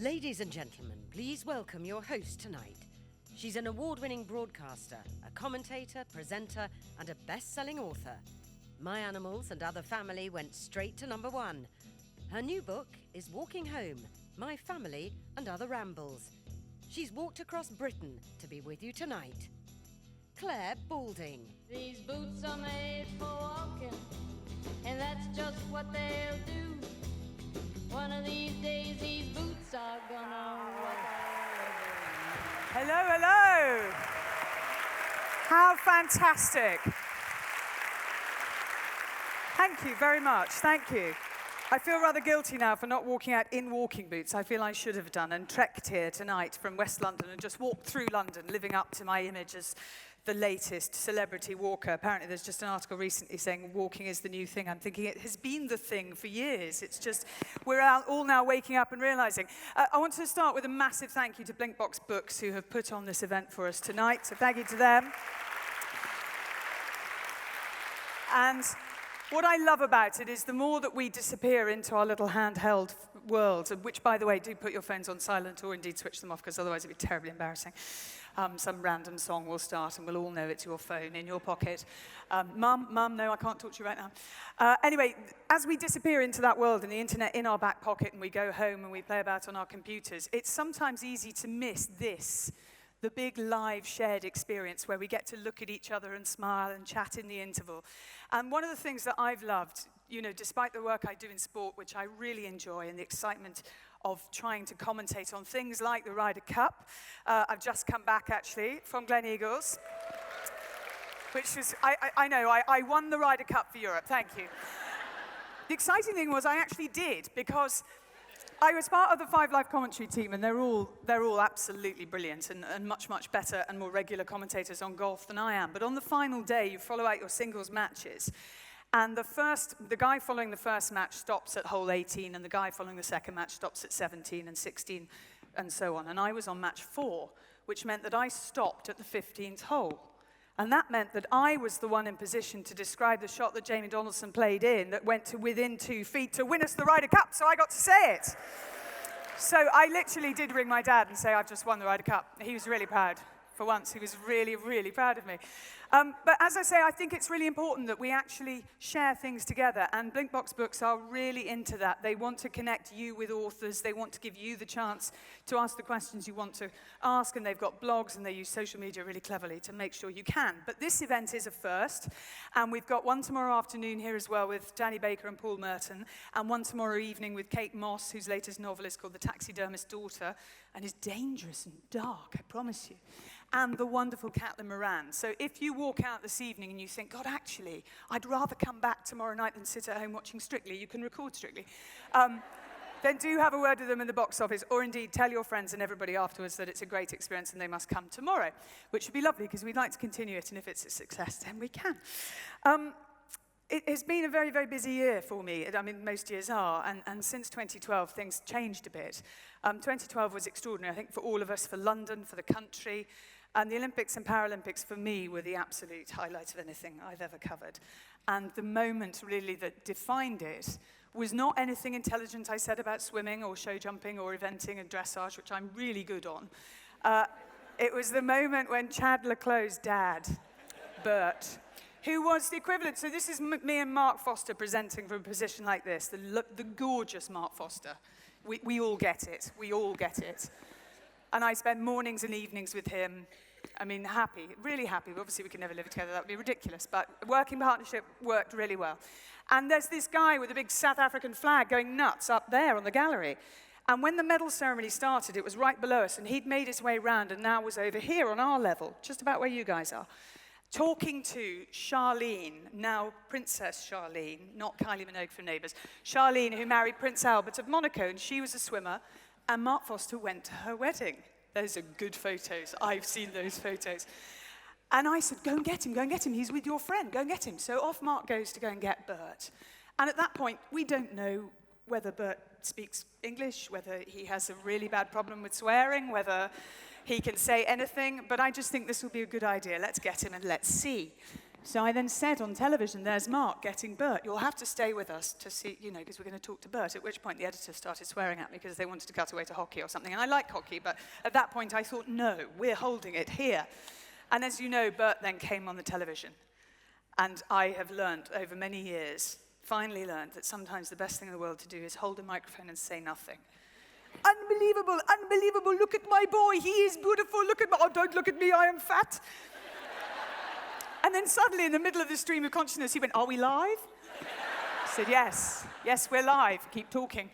Ladies and gentlemen, please welcome your host tonight. She's an award-winning broadcaster, a commentator, presenter, and a best-selling author. My Animals and Other Family went straight to #1. Her new book is Walking Home, My Family and Other Rambles. She's walked across Britain to be with you tonight. Clare Balding. These boots are made for walking, and that's just what they'll do. One of these days, these boots are gonna walk all over. Hello, hello. How fantastic. Thank you very much, thank you. I feel rather guilty now for not walking out in walking boots. I feel I should have done and trekked here tonight from West London and just walked through London, living up to my image as the latest celebrity walker. Apparently there's just an article recently saying walking is the new thing. I'm thinking it has been the thing for years. It's just, we're all now waking up and realizing. I want to start with a massive thank you to Blinkbox Books, who have put on this event for us tonight. So thank you to them. And what I love about it is the more that we disappear into our little handheld world, which, by the way, do put your phones on silent or indeed switch them off, because otherwise it'd be terribly embarrassing. Some random song will start and we'll all know it's your phone in your pocket. Mum, no, I can't talk to you right now. Anyway, as we disappear into that world and the internet in our back pocket and we go home and we play about on our computers, it's sometimes easy to miss this, the big live shared experience where we get to look at each other and smile and chat in the interval. And one of the things that I've loved, you know, despite the work I do in sport, which I really enjoy, and the excitement of trying to commentate on things like the Ryder Cup. I've just come back, actually, from Glen Eagles, which was, I know, I won the Ryder Cup for Europe, thank you. The exciting thing was I actually did, because I was part of the Five Live commentary team, and they're all absolutely brilliant and much, much better and more regular commentators on golf than I am. But on the final day, you follow out your singles matches. And the guy following the first match stops at hole 18, and the guy following the second match stops at 17 and 16, and so on. And I was on match 4, which meant that I stopped at the 15th hole. And that meant that I was the one in position to describe the shot that Jamie Donaldson played in that went to within 2 feet to win us the Ryder Cup, so I got to say it. So I literally did ring my dad and say, I've just won the Ryder Cup. He was really proud. For once, he was really, really proud of me. But as I say, I think it's really important that we actually share things together, and Blinkbox Books are really into that. They want to connect you with authors. They want to give you the chance to ask the questions you want to ask, and they've got blogs, and they use social media really cleverly to make sure you can. But this event is a first, and we've got one tomorrow afternoon here as well with Danny Baker and Paul Merton, and one tomorrow evening with Kate Moss, whose latest novel is called The Taxidermist's Daughter, and is dangerous and dark, I promise you. And the wonderful Caitlin Moran. So if you walk out this evening and you think, God, actually, I'd rather come back tomorrow night than sit at home watching Strictly, you can record Strictly, then do have a word with them in the box office, or indeed tell your friends and everybody afterwards that it's a great experience and they must come tomorrow, which would be lovely because we'd like to continue it, and if it's a success, then we can. It has been a very, very busy year for me. I mean, most years are, and since 2012, things changed a bit. 2012 was extraordinary, I think, for all of us, for London, for the country. And the Olympics and Paralympics, for me, were the absolute highlight of anything I've ever covered. And the moment, really, that defined it was not anything intelligent I said about swimming or show jumping or eventing and dressage, which I'm really good on. It was the moment when Chad Leclos's dad, Bert, who was the equivalent, so this is me and Mark Foster presenting from a position like this, the gorgeous Mark Foster. We all get it, we all get it. And I spent mornings and evenings with him. I mean, happy, really happy. Obviously, we could never live together. That would be ridiculous. But working partnership worked really well. And there's this guy with a big South African flag going nuts up there on the gallery. And when the medal ceremony started, it was right below us. And he'd made his way round and now was over here on our level, just about where you guys are, talking to Charlene, now Princess Charlene, not Kylie Minogue from Neighbours. Charlene, who married Prince Albert of Monaco, and she was a swimmer. And Mark Foster went to her wedding. Those are good photos. I've seen those photos. And I said, go and get him, go and get him. He's with your friend, go and get him. So off Mark goes to go and get Bert. And at that point, we don't know whether Bert speaks English, whether he has a really bad problem with swearing, whether he can say anything. But I just think this will be a good idea. Let's get him and let's see. So I then said on television, there's Mark getting Bert. You'll have to stay with us to see, because we're going to talk to Bert, at which point the editor started swearing at me because they wanted to cut away to hockey or something. And I like hockey, but at that point I thought, no, we're holding it here. And as you know, Bert then came on the television. And I have learned over many years, finally learned, that sometimes the best thing in the world to do is hold a microphone and say nothing. Unbelievable, unbelievable, look at my boy, he is beautiful, look at my, oh, don't look at me, I am fat. And then suddenly, in the middle of the stream of consciousness, he went, are we live? I said, yes, we're live, keep talking.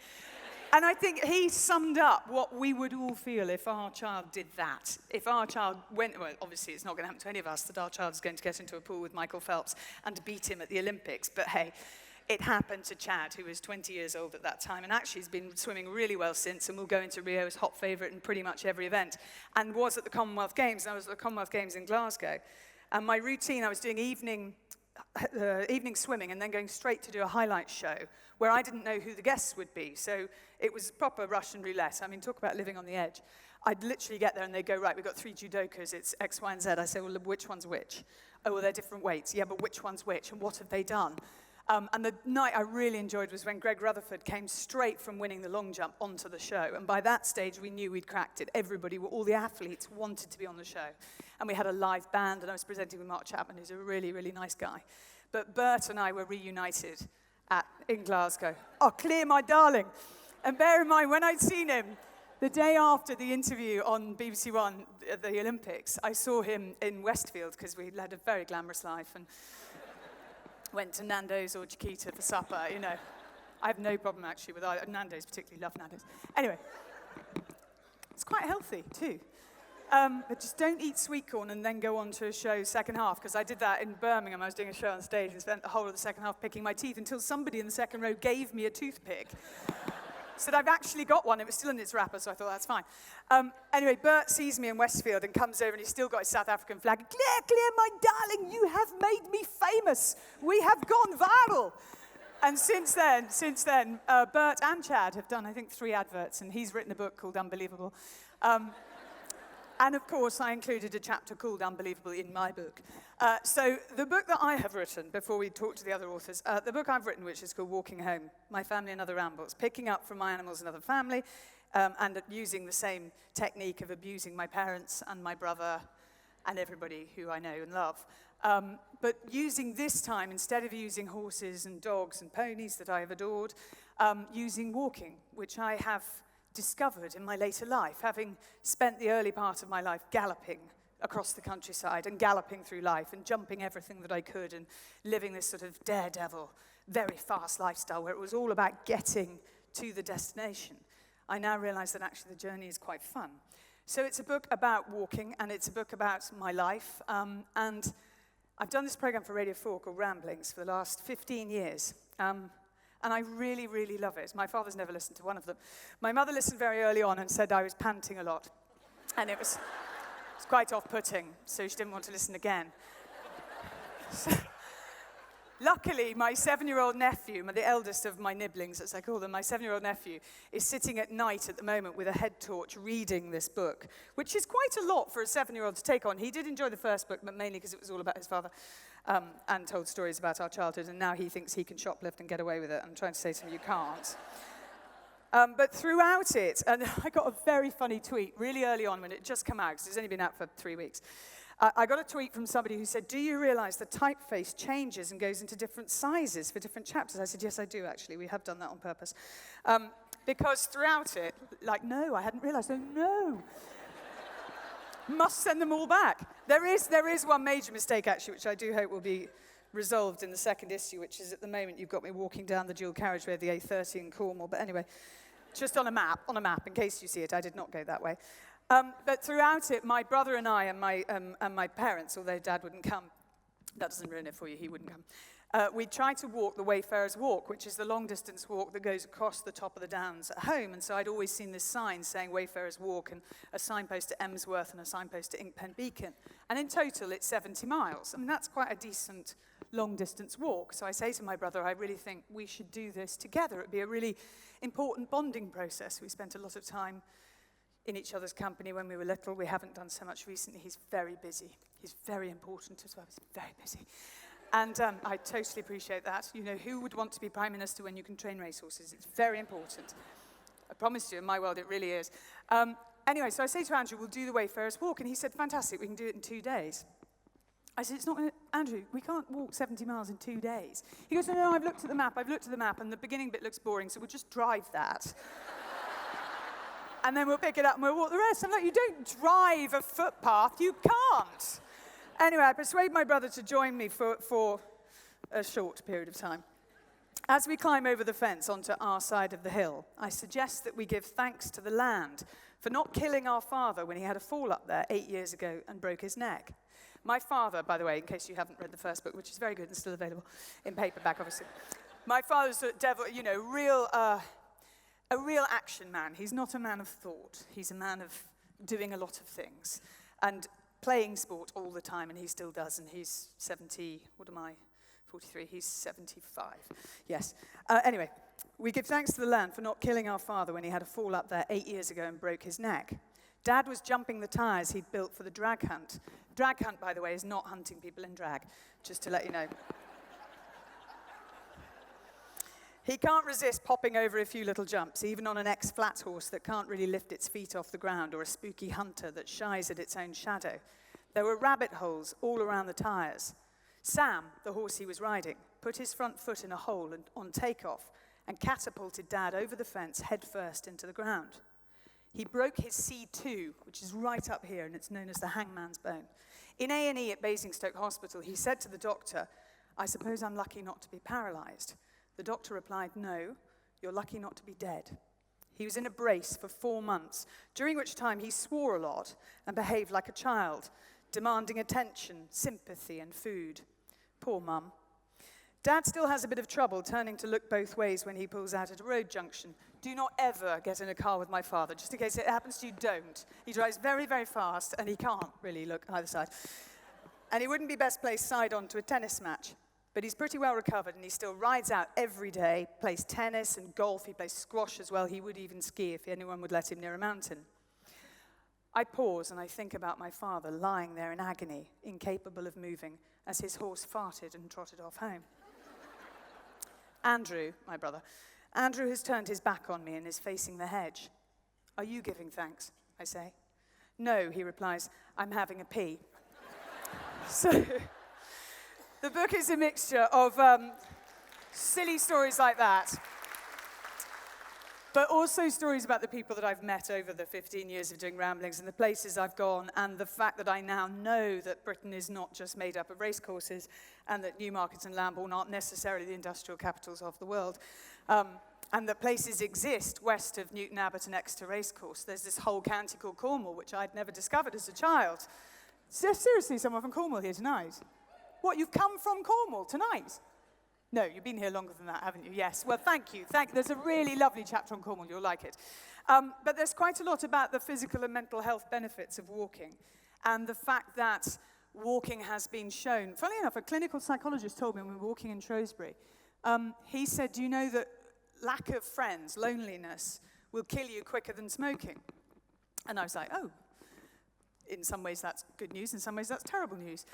And I think he summed up what we would all feel if our child did that. If our child went, well, obviously it's not going to happen to any of us, that our child is going to get into a pool with Michael Phelps and beat him at the Olympics. But hey, it happened to Chad, who was 20 years old at that time, and actually has been swimming really well since, and will go into Rio as hot favourite in pretty much every event, and was at the Commonwealth Games, and I was at the Commonwealth Games in Glasgow. And my routine, I was doing evening swimming and then going straight to do a highlights show where I didn't know who the guests would be. So it was proper Russian roulette. I mean, talk about living on the edge. I'd literally get there and they'd go, right, we've got 3 judokas, it's X, Y, and Z. I say, well, which one's which? Oh, well, they're different weights. Yeah, but which one's which? And what have they done? And the night I really enjoyed was when Greg Rutherford came straight from winning the long jump onto the show. And by that stage, we knew we'd cracked it. Everybody, all the athletes wanted to be on the show. And we had a live band, and I was presenting with Mark Chapman, who's a really, really nice guy. But Bert and I were reunited in Glasgow. Oh, Clare, my darling. And bear in mind, when I'd seen him, the day after the interview on BBC One at the Olympics, I saw him in Westfield, because we led a very glamorous life, and went to Nando's or Chiquita for supper, I have no problem, actually, with either. Nando's, particularly love Nando's. Anyway, it's quite healthy, too. But just don't eat sweet corn and then go on to a show second half, because I did that in Birmingham. I was doing a show on stage and spent the whole of the second half picking my teeth until somebody in the second row gave me a toothpick. Said, I've actually got one. It was still in its wrapper, so I thought, that's fine. Anyway, Bert sees me in Westfield and comes over, and he's still got his South African flag. Clare, my darling, you have made me famous. We have gone viral. And since then, Bert and Chad have done, I think, 3 adverts, and he's written a book called Unbelievable. And of course, I included a chapter called Unbelievable in my book. So the book that I have written, before we talk to the other authors, the book I've written, which is called Walking Home, My Family and Other Rambles, picking up from My Animals and Other Family, and using the same technique of abusing my parents and my brother and everybody who I know and love. But using this time, instead of using horses and dogs and ponies that I have adored, using walking, which I have discovered in my later life, having spent the early part of my life galloping across the countryside and galloping through life and jumping everything that I could and living this sort of daredevil, very fast lifestyle where it was all about getting to the destination. I now realize that actually the journey is quite fun. So it's a book about walking, and it's a book about my life. And I've done this program for Radio 4 called Ramblings for the last 15 years. And I really, really love it. My father's never listened to one of them. My mother listened very early on and said I was panting a lot. And it was quite off-putting, so she didn't want to listen again. So, luckily, my 7-year-old nephew, the eldest of my nibblings, as I call them, my 7-year-old nephew, is sitting at night at the moment with a head torch reading this book, which is quite a lot for a 7-year-old to take on. He did enjoy the first book, but mainly because it was all about his father. And told stories about our childhood, and now he thinks he can shoplift and get away with it. I'm trying to say to him, you can't. But throughout it, and I got a very funny tweet really early on when it just came out, because it's only been out for 3 weeks. I got a tweet from somebody who said, do you realize the typeface changes and goes into different sizes for different chapters? I said, yes, I do, actually. We have done that on purpose. Because throughout it, no, I hadn't realized. Oh, no. Must send them all back. There is one major mistake, actually, which I do hope will be resolved in the second issue, which is at the moment you've got me walking down the dual carriageway of the A30 in Cornwall. But anyway, just on a map, in case you see it, I did not go that way. But throughout it, my brother and I and my parents, although Dad wouldn't come, that doesn't ruin it for you, he wouldn't come. We tried to walk the Wayfarer's Walk, which is the long-distance walk that goes across the top of the downs at home. And so I'd always seen this sign saying Wayfarer's Walk, and a signpost to Emsworth and a signpost to Inkpen Beacon. And in total, it's 70 miles. I mean, that's quite a decent long-distance walk. So I say to my brother, I really think we should do this together. It'd be a really important bonding process. We spent a lot of time in each other's company when we were little. We haven't done so much recently. He's very busy. He's very important as well. He's very busy. And I totally appreciate that. You know, who would want to be Prime Minister when you can train racehorses? It's very important. I promise you, in my world, it really is. Anyway, so I say to Andrew, we'll do the Wayfarers Walk. And he said, fantastic, we can do it in 2 days. I said, it's not, Andrew, we can't walk 70 miles in 2 days. He goes, no, I've looked at the map, and the beginning bit looks boring, so we'll just drive that. And then we'll pick it up and we'll walk the rest. I'm like, you don't drive a footpath, you can't. Anyway, I persuade my brother to join me for a short period of time. As we climb over the fence onto our side of the hill, I suggest that we give thanks to the land for not killing our father when he had a fall up there 8 years ago and broke his neck. My father, by the way, in case you haven't read the first book, which is very good and still available in paperback, obviously. My father's a devil, you know, a real action man. He's not a man of thought. He's a man of doing a lot of things and playing sport all the time, and he still does, and he's 70, 43, he's 75, yes. Anyway, we give thanks to the land for not killing our father when he had a fall up there 8 years ago and broke his neck. Dad was jumping the tyres he'd built for the drag hunt. Drag hunt, by the way, is not hunting people in drag, just to let you know. He can't resist popping over a few little jumps, even on an ex-flat horse that can't really lift its feet off the ground, or a spooky hunter that shies at its own shadow. There were rabbit holes all around the tyres. Sam, the horse he was riding, put his front foot in a hole on takeoff and catapulted Dad over the fence headfirst into the ground. He broke his C2, which is right up here, and it's known as the hangman's bone. In A&E at Basingstoke Hospital, he said to the doctor, I suppose I'm lucky not to be paralysed. The doctor replied, no, you're lucky not to be dead. He was in a brace for 4 months, during which time he swore a lot and behaved like a child, demanding attention, sympathy, and food. Poor Mum. Dad still has a bit of trouble turning to look both ways when he pulls out at a road junction. Do not ever get in a car with my father, just in case it happens to you, don't. He drives very, very fast, and he can't really look either side. And he wouldn't be best placed side on to a tennis match. But he's pretty well recovered, and he still rides out every day, plays tennis and golf. He plays squash as well. He would even ski if anyone would let him near a mountain. I pause and I think about my father lying there in agony, incapable of moving, as his horse farted and trotted off home. Andrew, my brother, Andrew has turned his back on me and is facing the hedge. Are you giving thanks? I say. No, he replies, I'm having a pee. So... the book is a mixture of silly stories like that, but also stories about the people that I've met over the 15 years of doing Ramblings and the places I've gone, and the fact that I now know that Britain is not just made up of racecourses, and that Newmarket and Lambourne aren't necessarily the industrial capitals of the world, and that places exist west of Newton Abbot and Exeter Racecourse. There's this whole county called Cornwall, which I'd never discovered as a child. Seriously, someone from Cornwall here tonight? What, you've come from Cornwall tonight? No, you've been here longer than that, haven't you? Yes. Well, thank you. There's a really lovely chapter on Cornwall. You'll like it. But there's quite a lot about the physical and mental health benefits of walking, and the fact that walking has been shown. Funnily enough, a clinical psychologist told me when we were walking in Shrewsbury, he said, do you know that lack of friends, loneliness, will kill you quicker than smoking? And I was like, oh, in some ways that's good news, in some ways that's terrible news.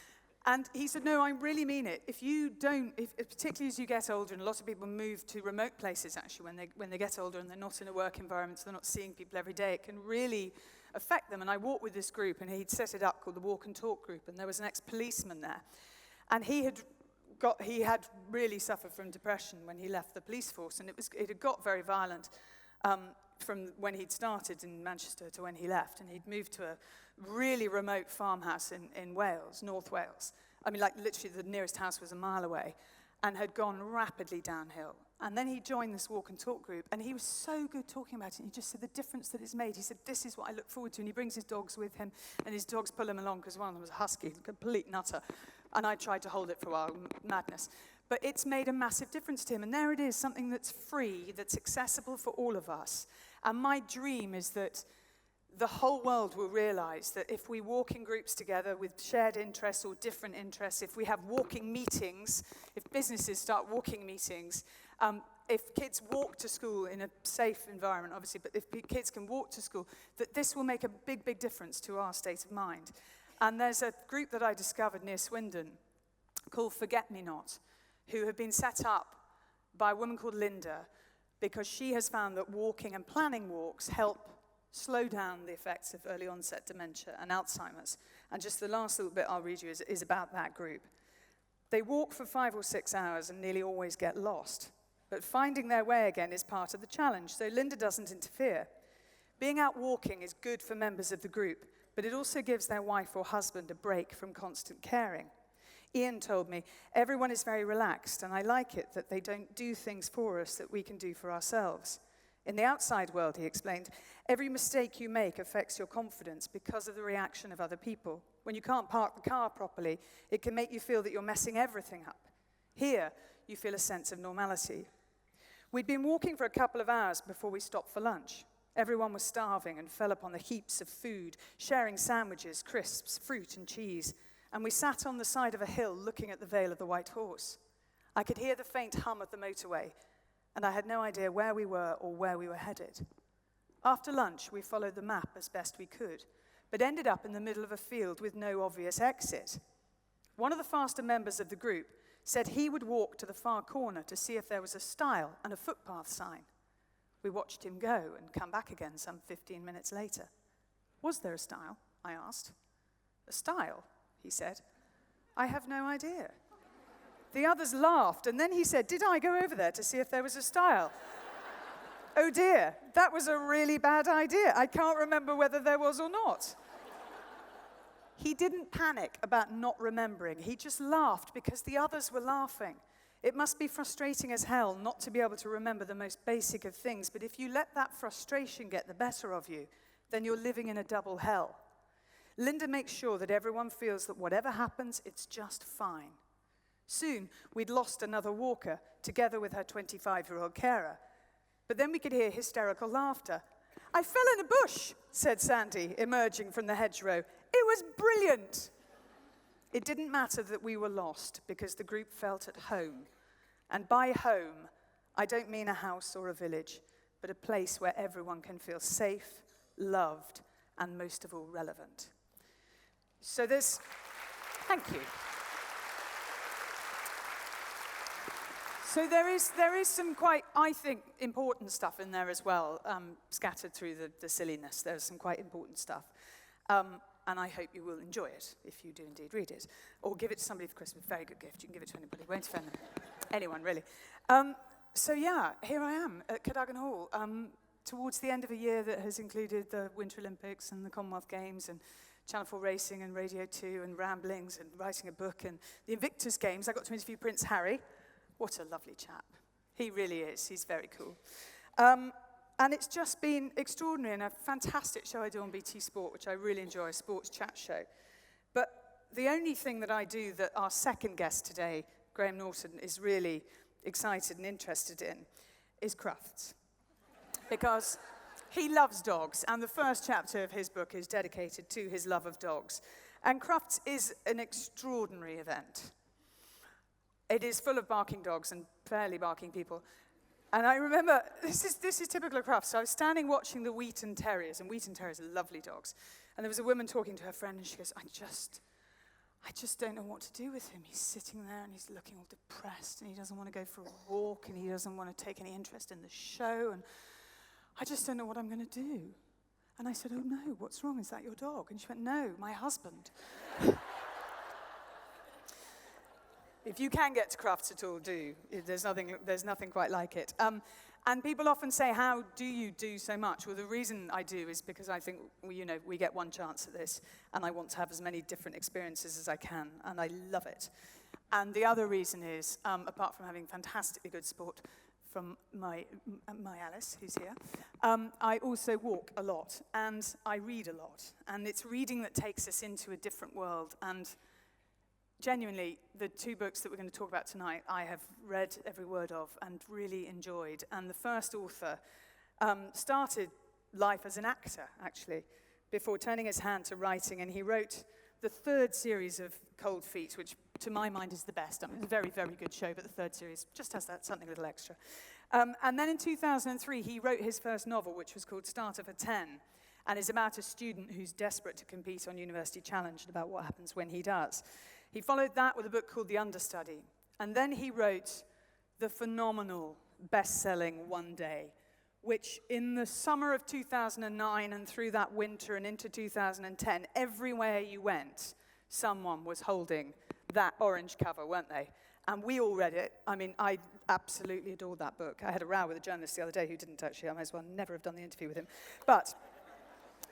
And he said, no, I really mean it. If you don't, particularly as you get older, and a lot of people move to remote places, actually, when they get older and they're not in a work environment, so they're not seeing people every day, it can really affect them. And I walked with this group, and he'd set it up called the Walk and Talk Group, and there was an ex-policeman there. And he had really suffered from depression when he left the police force, and it had got very violent from when he'd started in Manchester to when he left, and he'd moved to a really remote farmhouse in Wales, North Wales. I mean, like, literally the nearest house was a mile away, and had gone rapidly downhill. And then he joined this Walk and Talk group, and he was so good talking about it. He just said the difference that it's made. He said, this is what I look forward to. And he brings his dogs with him, and his dogs pull him along, because one of them was a husky, a complete nutter. And I tried to hold it for a while, madness. But it's made a massive difference to him. And there it is, something that's free, that's accessible for all of us. And my dream is that the whole world will realize that if we walk in groups together with shared interests or different interests, if we have walking meetings, if businesses start walking meetings, if kids walk to school in a safe environment, obviously, but if kids can walk to school, that this will make a big, big difference to our state of mind. And there's a group that I discovered near Swindon called Forget Me Not, who have been set up by a woman called Linda because she has found that walking and planning walks help slow down the effects of early onset dementia and Alzheimer's. And just the last little bit I'll read you is about that group. They walk for 5 or 6 hours and nearly always get lost. But finding their way again is part of the challenge, so Linda doesn't interfere. Being out walking is good for members of the group, but it also gives their wife or husband a break from constant caring. Ian told me, everyone is very relaxed, and I like it that they don't do things for us that we can do for ourselves. In the outside world, he explained, every mistake you make affects your confidence because of the reaction of other people. When you can't park the car properly, it can make you feel that you're messing everything up. Here, you feel a sense of normality. We'd been walking for a couple of hours before we stopped for lunch. Everyone was starving and fell upon the heaps of food, sharing sandwiches, crisps, fruit and cheese. And we sat on the side of a hill looking at the Vale of the White Horse. I could hear the faint hum of the motorway, and I had no idea where we were or where we were headed. After lunch, we followed the map as best we could, but ended up in the middle of a field with no obvious exit. One of the faster members of the group said he would walk to the far corner to see if there was a stile and a footpath sign. We watched him go and come back again some 15 minutes later. Was there a stile? I asked. A stile? He said. I have no idea. The others laughed, and then he said, did I go over there to see if there was a stile? Oh dear, that was a really bad idea. I can't remember whether there was or not. He didn't panic about not remembering. He just laughed because the others were laughing. It must be frustrating as hell not to be able to remember the most basic of things, but if you let that frustration get the better of you, then you're living in a double hell. Linda makes sure that everyone feels that whatever happens, it's just fine. Soon, we'd lost another walker, together with her 25-year-old carer. But then we could hear hysterical laughter. I fell in a bush, said Sandy, emerging from the hedgerow. It was brilliant. It didn't matter that we were lost, because the group felt at home. And by home, I don't mean a house or a village, but a place where everyone can feel safe, loved, and most of all, relevant. So thank you. So there is some quite, I think, important stuff in there as well, scattered through the silliness. There's some quite important stuff. And I hope you will enjoy it, if you do indeed read it. Or give it to somebody for Christmas, very good gift. You can give it to anybody, won't offend them. Anyone, really. So yeah, here I am at Cadogan Hall, towards the end of a year that has included the Winter Olympics and the Commonwealth Games and Channel 4 Racing and Radio 2 and Ramblings and writing a book and the Invictus Games. I got to interview Prince Harry. What a lovely chap. He really is. He's very cool. And it's just been extraordinary and a fantastic show I do on BT Sport, which I really enjoy, a sports chat show. But the only thing that I do that our second guest today, Graham Norton, is really excited and interested in is Crufts. Because he loves dogs, and the first chapter of his book is dedicated to his love of dogs. And Crufts is an extraordinary event. It is full of barking dogs and fairly barking people. And I remember, this is typical of Crufts. So I was standing watching the Wheaton Terriers, and Wheaton Terriers are lovely dogs. And there was a woman talking to her friend, and she goes, I just don't know what to do with him. He's sitting there, and he's looking all depressed, and he doesn't want to go for a walk, and he doesn't want to take any interest in the show, and I just don't know what I'm going to do. And I said, oh no, what's wrong? Is that your dog? And she went, no, my husband. If you can get to Crufts at all, do. There's nothing quite like it. And people often say, how do you do so much? Well, the reason I do is because I think, we get one chance at this, and I want to have as many different experiences as I can, and I love it. And the other reason is, apart from having fantastically good support from my Alice, who's here, I also walk a lot, and I read a lot. And it's reading that takes us into a different world. And genuinely, the two books that we're going to talk about tonight, I have read every word of and really enjoyed. And the first author started life as an actor, actually, before turning his hand to writing. And he wrote the third series of Cold Feet, which to my mind, is the best. I mean, it's a very, very good show, but the third series just has that something a little extra. And then in 2003, he wrote his first novel, which was called Starter for 10, and is about a student who's desperate to compete on University Challenge and about what happens when he does. He followed that with a book called The Understudy, and then he wrote the phenomenal, best-selling One Day, which in the summer of 2009 and through that winter and into 2010, everywhere you went, someone was holding that orange cover, weren't they? And we all read it. I mean, I absolutely adored that book. I had a row with a journalist the other day who didn't actually. I might as well never have done the interview with him. But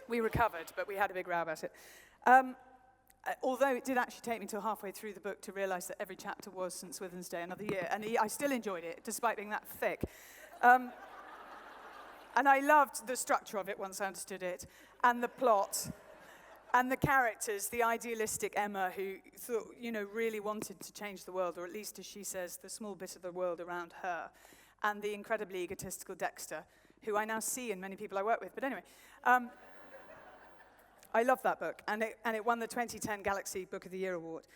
we recovered, but we had a big row about it. Although it did actually take me till halfway through the book to realize that every chapter was St. Swithin's Day another year. And I still enjoyed it, despite being that thick. And I loved the structure of it once I understood it, and the plot, and the characters, the idealistic Emma who thought, really wanted to change the world, or at least, as she says, the small bit of the world around her, and the incredibly egotistical Dexter, who I now see in many people I work with. But anyway, I love that book, and it won the 2010 Galaxy Book of the Year award.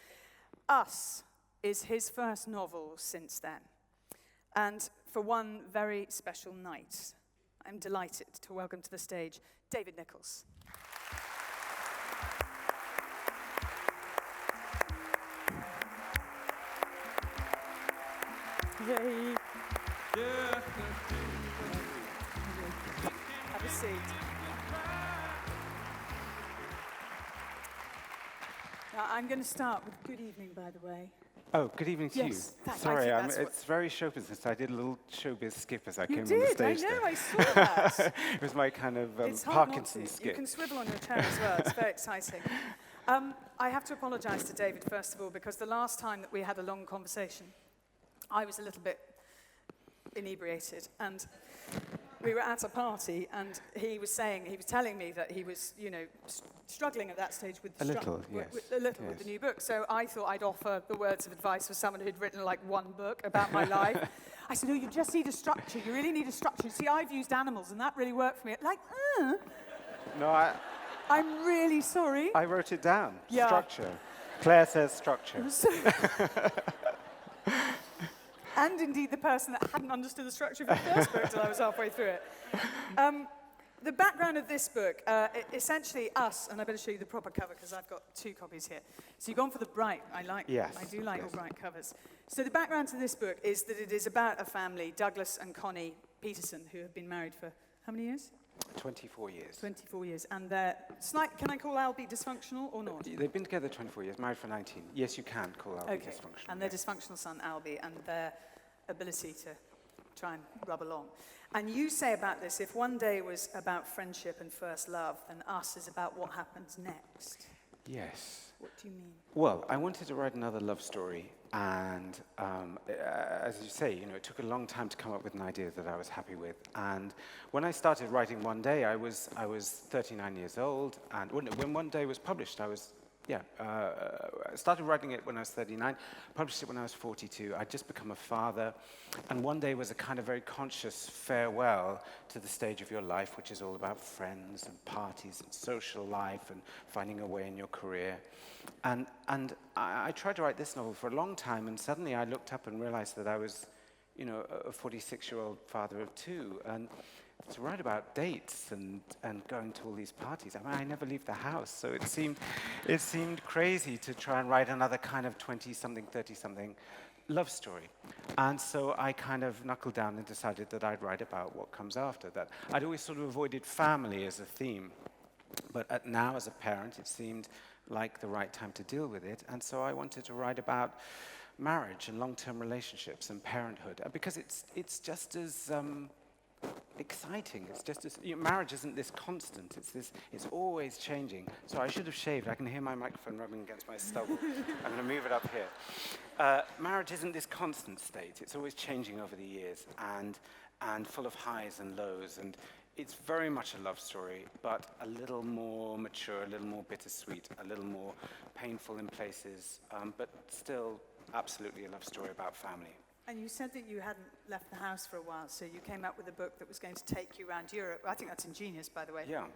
Us is his first novel since then, and for one very special night, I'm delighted to welcome to the stage David Nicholls. Yay. Have a seat. Now, I'm going to start with good evening, by the way. Oh, good evening to you. Sorry, it's very show business. I did a little showbiz skip as I came on the stage. You did, I know, I saw that. It was my kind of it's Parkinson's skip. You can swivel on your chair as well. It's very exciting. I have to apologize to David, first of all, because the last time that we had a long conversation, I was a little bit inebriated, and we were at a party, and he was telling me that he was, struggling at that stage with the with the new book. So I thought I'd offer the words of advice for someone who'd written like one book about my life. I said, no, you just need a structure. You really need a structure. See, I've used animals, and that really worked for me. No, I'm really sorry. I wrote it down. Yeah. Structure. Claire says structure. And indeed the person that hadn't understood the structure of the first book till I was halfway through it. The background of this book, essentially us, and I better show you the proper cover because I've got two copies here. So you've gone for the bright. I do like all bright covers. So the background to this book is that it is about a family, Douglas and Connie Peterson, who have been married for how many years? 24 years. 24 years. And they're can I call Albie dysfunctional or not? They've been together 24 years, married for 19. Yes, you can call Albie dysfunctional. And their dysfunctional son, Albie, and their ability to try and rub along. And you say about this, if One Day was about friendship and first love, then Us is about what happens next. Yes. What do you mean? Well, I wanted to write another love story, and as you say, it took a long time to come up with an idea that I was happy with. And when I started writing One Day, I was 39 years old, and when One Day was published, I started writing it when I was 39, published it when I was 42. I'd just become a father, and One Day was a kind of very conscious farewell to the stage of your life, which is all about friends and parties and social life and finding a way in your career. And I tried to write this novel for a long time, and suddenly I looked up and realized that I was, a 46-year-old father of two, and to write about dates and going to all these parties. I mean, I never leave the house, so it seemed crazy to try and write another kind of 20-something, 30-something love story. And so I kind of knuckled down and decided that I'd write about what comes after that. I'd always sort of avoided family as a theme, but now as a parent, it seemed like the right time to deal with it. And so I wanted to write about marriage and long-term relationships and parenthood, because it's just as exciting. It's just as, marriage isn't this constant. It's always changing. So I should have shaved. I can hear my microphone rubbing against my stubble. I'm going to move it up here. Marriage isn't this constant state. It's always changing over the years and full of highs and lows. And it's very much a love story, but a little more mature, a little more bittersweet, a little more painful in places, but still absolutely a love story about family. And you said that you hadn't left the house for a while, so you came up with a book that was going to take you around Europe. I think that's ingenious, by the way. Yeah.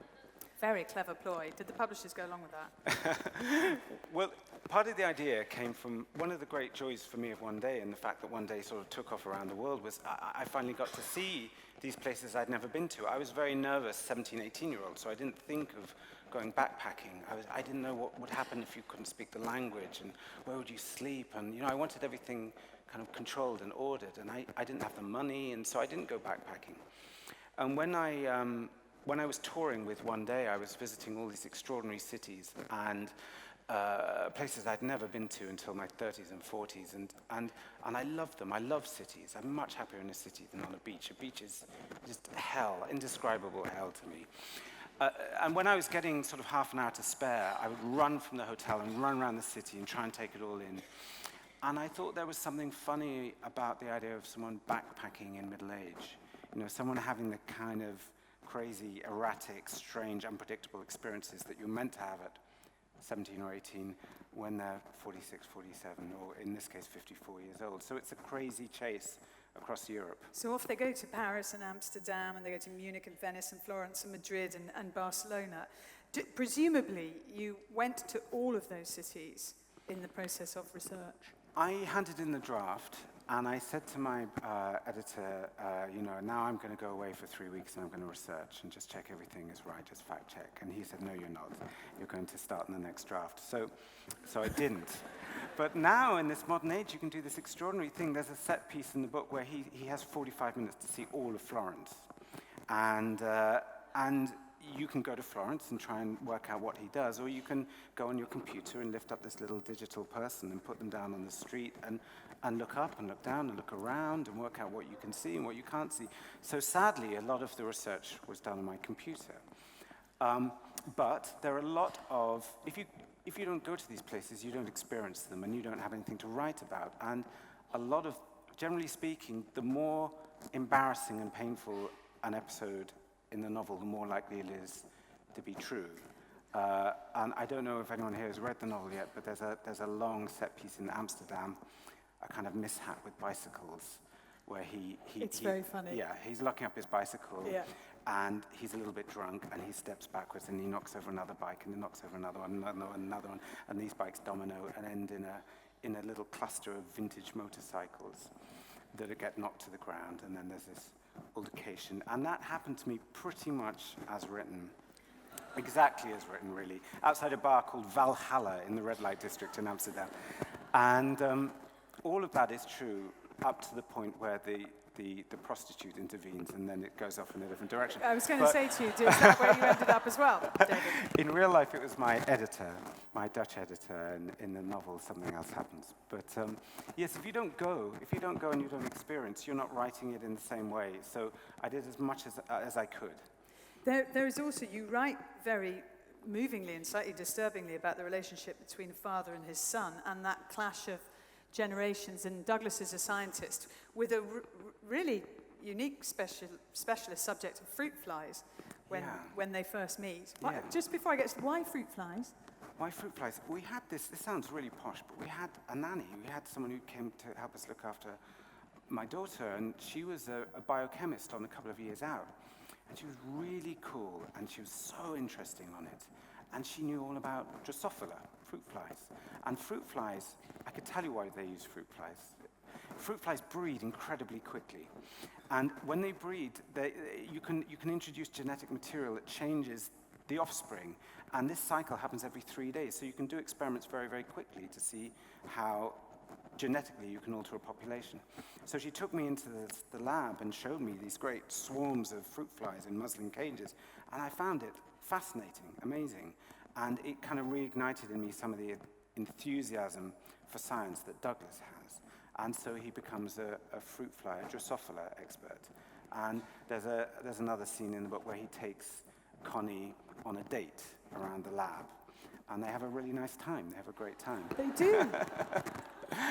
Very clever ploy. Did the publishers go along with that? Well, part of the idea came from one of the great joys for me of One Day, and the fact that One Day sort of took off around the world, was I finally got to see these places I'd never been to. I was very nervous, 17, 18-year-old, so I didn't think of going backpacking. I didn't know what would happen if you couldn't speak the language, and where would you sleep, and I wanted everything kind of controlled and ordered, and I didn't have the money, and so I didn't go backpacking. And when I was touring with One Day, I was visiting all these extraordinary cities and places I'd never been to until my 30s and 40s, and I love them. I love cities. I'm much happier in a city than on a beach. A beach is just hell, indescribable hell to me. And when I was getting sort of half an hour to spare, I would run from the hotel and run around the city and try and take it all in. And I thought there was something funny about the idea of someone backpacking in middle age. Someone having the kind of crazy, erratic, strange, unpredictable experiences that you're meant to have at 17 or 18 when they're 46, 47, or in this case, 54 years old. So it's a crazy chase across Europe. So off they go to Paris and Amsterdam, and they go to Munich and Venice and Florence and Madrid and Barcelona. Presumably, you went to all of those cities in the process of research. I handed in the draft, and I said to my editor, now I'm going to go away for 3 weeks and I'm going to research and just check everything is right, just fact check. And he said, no, you're not. You're going to start in the next draft. So I didn't. But now, in this modern age, you can do this extraordinary thing. There's a set piece in the book where he has 45 minutes to see all of Florence. And you can go to Florence and try and work out what he does, or you can go on your computer and lift up this little digital person and put them down on the street and look up and look down and look around and work out what you can see and what you can't see. So sadly, a lot of the research was done on my computer. But there are a lot of, if you don't go to these places, you don't experience them and you don't have anything to write about. And a lot of, generally speaking, the more embarrassing and painful an episode in the novel, the more likely it is to be true. And I don't know if anyone here has read the novel yet, but there's a long set piece in Amsterdam, a kind of mishap with bicycles, where It's very funny. Yeah, he's locking up his bicycle, yeah. And he's a little bit drunk, and he steps backwards, and he knocks over another bike, and he knocks over another one, another one, and these bikes domino and end in a little cluster of vintage motorcycles that get knocked to the ground, and then there's this altercation. And that happened to me pretty much as written. Exactly as written, really. Outside a bar called Valhalla in the red light district in Amsterdam. And all of that is true up to the point where the prostitute intervenes, and then it goes off in a different direction. I was going to say to you, is that where you ended up as well, David? In real life, it was my editor, my Dutch editor, and in the novel, something else happens. But yes, if you don't go and you don't experience, you're not writing it in the same way. So I did as much as I could. There is also, you write very movingly and slightly disturbingly about the relationship between a father and his son, and that clash of generations. And Douglas is a scientist with a really unique specialist subject of fruit flies when they first meet. Yeah. Just before I get to why fruit flies? Why fruit flies? We had this sounds really posh, but we had a nanny. We had someone who came to help us look after my daughter, and she was a biochemist on a couple of years out. And she was really cool, and she was so interesting on it. And she knew all about Drosophila, fruit flies. And fruit flies, I could tell you why they use fruit flies. Fruit flies breed incredibly quickly. And when they breed, you can introduce genetic material that changes the offspring. And this cycle happens every 3 days. So you can do experiments very, very quickly to see how genetically you can alter a population. So she took me into the lab and showed me these great swarms of fruit flies in muslin cages. And I found it fascinating, amazing. And it kind of reignited in me some of the enthusiasm for science that Douglas has. And so he becomes a fruit fly, a Drosophila expert. And there's another scene in the book where he takes Connie on a date around the lab. And they have a really nice time. They have a great time. They do.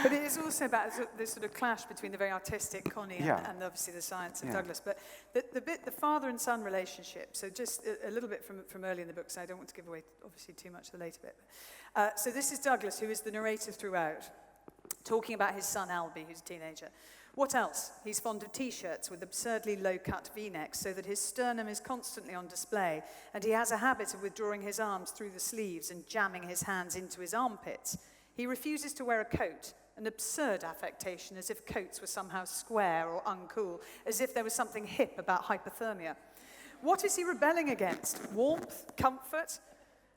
But it is also about this sort of clash between the very artistic Connie and obviously the science of Douglas. But the father and son relationship, so just a little bit from early in the book, so I don't want to give away, obviously, too much of the later bit. So this is Douglas, who is the narrator throughout, talking about his son, Albie, who's a teenager. What else? He's fond of T-shirts with absurdly low-cut V-necks so that his sternum is constantly on display, and he has a habit of withdrawing his arms through the sleeves and jamming his hands into his armpits. He refuses to wear a coat, an absurd affectation, as if coats were somehow square or uncool, as if there was something hip about hypothermia. What is he rebelling against? Warmth? Comfort?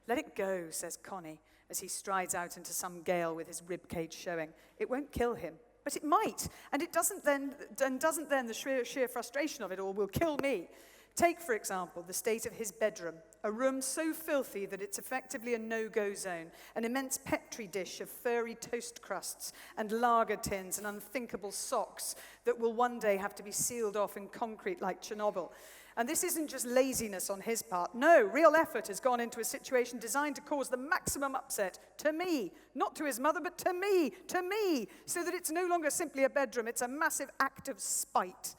Let it go, says Connie, as he strides out into some gale with his ribcage showing. It won't kill him. But it might, and it doesn't then the sheer frustration of it all will kill me. Take, for example, the state of his bedroom, a room so filthy that it's effectively a no-go zone, an immense petri dish of furry toast crusts and lager tins and unthinkable socks that will one day have to be sealed off in concrete like Chernobyl. And this isn't just laziness on his part. No, real effort has gone into a situation designed to cause the maximum upset to me, not to his mother, but to me, so that it's no longer simply a bedroom, it's a massive act of spite.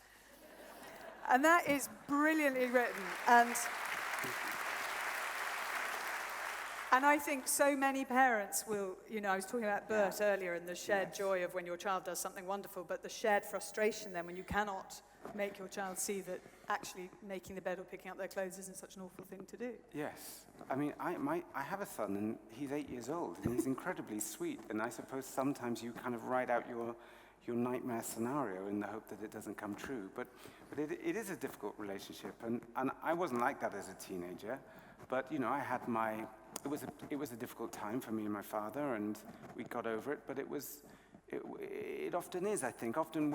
And that is brilliantly written. And I think so many parents will, I was talking about Bert earlier and the shared joy of when your child does something wonderful, but the shared frustration then when you cannot make your child see that actually making the bed or picking up their clothes isn't such an awful thing to do. Yes. I mean, I have a son, and he's 8 years old, and he's incredibly sweet, and I suppose sometimes you kind of write out your nightmare scenario in the hope that it doesn't come true. But it is a difficult relationship, and I wasn't like that as a teenager, but, I had it was a difficult time for me and my father, and we got over it, but it often is, I think. Often,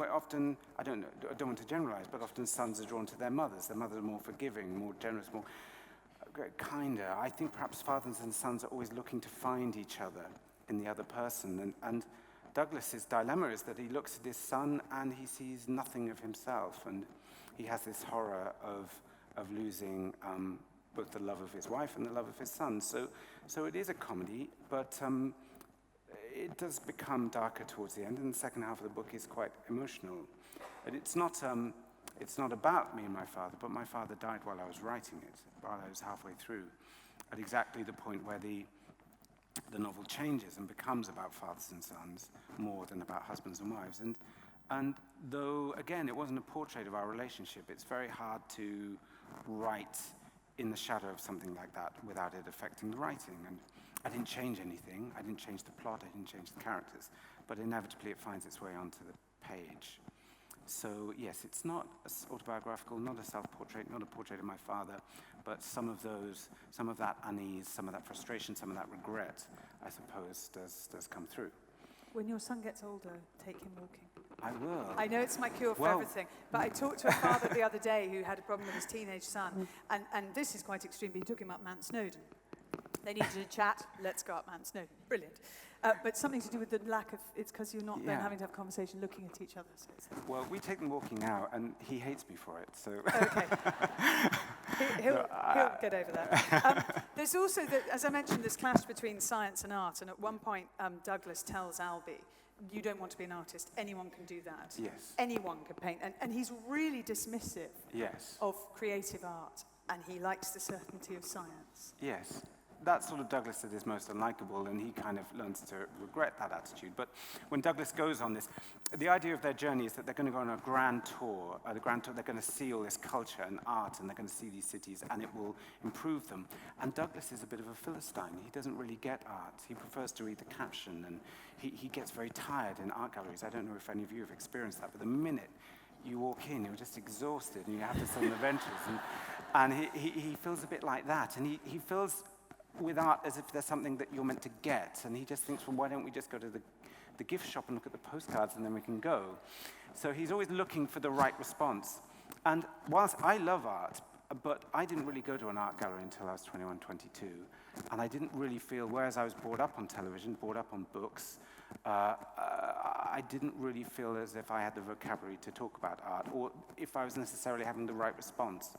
I don't want to generalize, but often sons are drawn to their mothers. Their mothers are more forgiving, more generous, more kinder. I think perhaps fathers and sons are always looking to find each other in the other person. And Douglas's dilemma is that he looks at his son and he sees nothing of himself. And he has this horror of losing both the love of his wife and the love of his son. So it is a comedy, but it does become darker towards the end, and the second half of the book is quite emotional. But it's not about me and my father, but my father died while I was writing it, while I was halfway through, at exactly the point where the novel changes and becomes about fathers and sons more than about husbands and wives. And though, again, it wasn't a portrait of our relationship, it's very hard to write in the shadow of something like that without it affecting the writing. And I didn't change anything. I didn't change the plot. I didn't change the characters. But inevitably, it finds its way onto the page. So, yes, it's not autobiographical, not a self-portrait, not a portrait of my father, but some of that unease, some of that frustration, some of that regret, I suppose, does come through. When your son gets older, take him walking. I will. I know it's my cure for everything, but I talked to a father the other day who had a problem with his teenage son, and this is quite extreme, but he took him up Mount Snowdon. They needed a chat, let's go up Mount Snowdon. Brilliant. But something to do with the lack of, it's because you're not then having to have a conversation looking at each other. So well, we take them walking now, and he hates me for it, so... Okay. He'll get over that. There's also, as I mentioned, this clash between science and art, and at one point, Douglas tells Albie, you don't want to be an artist, anyone can do that. Yes. Anyone can paint, and he's really dismissive of creative art, and he likes the certainty of science. Yes. That's sort of Douglas that is most unlikable, and he kind of learns to regret that attitude. But when Douglas goes on this, the idea of their journey is that they're going to go on a grand tour. They're going to see all this culture and art, and they're going to see these cities, and it will improve them. And Douglas is a bit of a Philistine. He doesn't really get art. He prefers to read the caption, and he gets very tired in art galleries. I don't know if any of you have experienced that, but the minute you walk in, you're just exhausted, and you have to sit on the benches. And he feels a bit like that, and he feels with art as if there's something that you're meant to get. And he just thinks, well, why don't we just go to the gift shop and look at the postcards and then we can go. So he's always looking for the right response. And whilst I love art, but I didn't really go to an art gallery until I was 21, 22. And I didn't really feel, whereas I was brought up on television, brought up on books, I didn't really feel as if I had the vocabulary to talk about art, or if I was necessarily having the right response.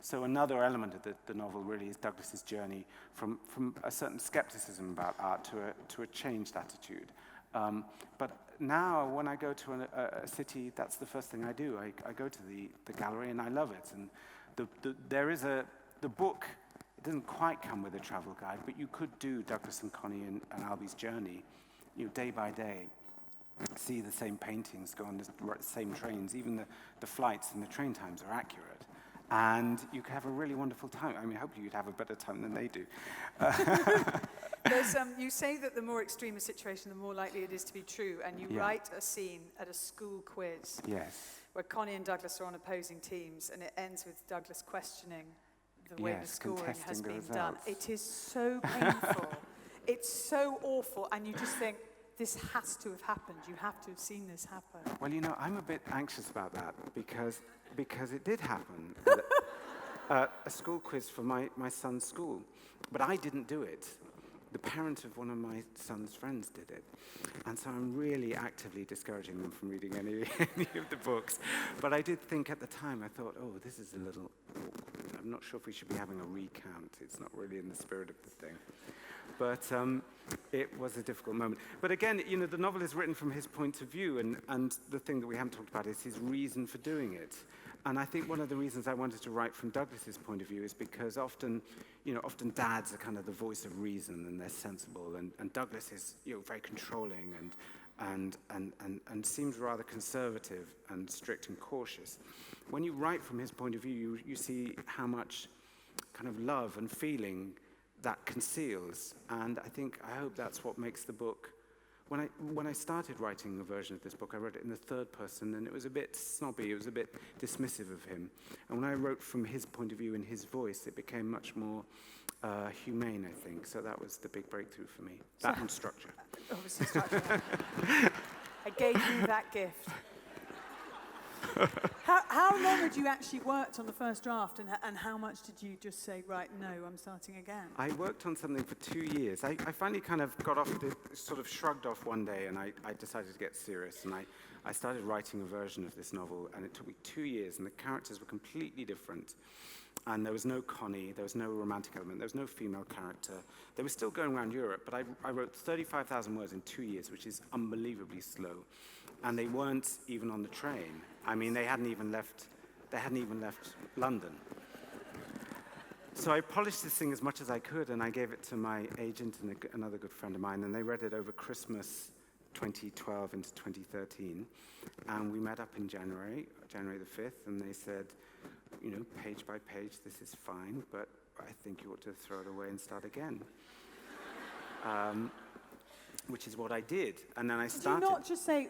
So another element of the novel really is Douglas's journey from a certain skepticism about art to a changed attitude. But now, when I go to a city, that's the first thing I do. I go to the gallery and I love it. And the book, it doesn't quite come with a travel guide, but you could do Douglas and Connie and Albie's journey, day by day. see the same paintings, go on the same trains, even the flights and the train times are accurate. And you can have a really wonderful time. I mean, hopefully you'd have a better time than they do. You say that the more extreme a situation, the more likely it is to be true, and you write a scene at a school quiz. Yes. Where Connie and Douglas are on opposing teams, and it ends with Douglas questioning the way the scoring has been done. It is so painful. It's so awful, and you just think, this has to have happened. You have to have seen this happen. Well, I'm a bit anxious about that because it did happen. A school quiz for my son's school, but I didn't do it. The parent of one of my son's friends did it. And so I'm really actively discouraging them from reading any of the books. But I did think at the time, I thought, oh, this is a little awkward. I'm not sure if we should be having a recount. It's not really in the spirit of the thing. But it was a difficult moment. But again, the novel is written from his point of view, and the thing that we haven't talked about is his reason for doing it. And I think one of the reasons I wanted to write from Douglas's point of view is because often dads are kind of the voice of reason, and they're sensible, and Douglas is very controlling and seems rather conservative and strict and cautious. When you write from his point of view, you see how much kind of love and feeling that conceals, and I hope that's what makes the book. When I started writing a version of this book, I wrote it in the third person, and it was a bit snobby, it was a bit dismissive of him. And when I wrote from his point of view in his voice, it became much more humane, I think. So that was the big breakthrough for me. That and structure. Obviously structure. I gave you that gift. How long had you actually worked on the first draft, and how much did you just say, right, no, I'm starting again? I worked on something for 2 years. I finally kind of got off, sort of shrugged off one day, and I decided to get serious, and I started writing a version of this novel, and it took me 2 years, and the characters were completely different. And there was no Connie, there was no romantic element, there was no female character. They were still going around Europe, but I wrote 35,000 words in 2 years, which is unbelievably slow. And they weren't even on the train. I mean, they hadn't even left London. So I polished this thing as much as I could, and I gave it to my agent and another good friend of mine, and they read it over Christmas 2012 into 2013. And we met up in January the 5th, and they said, page by page, this is fine, but I think you ought to throw it away and start again. Which is what I did. And then I started. Did you not just say,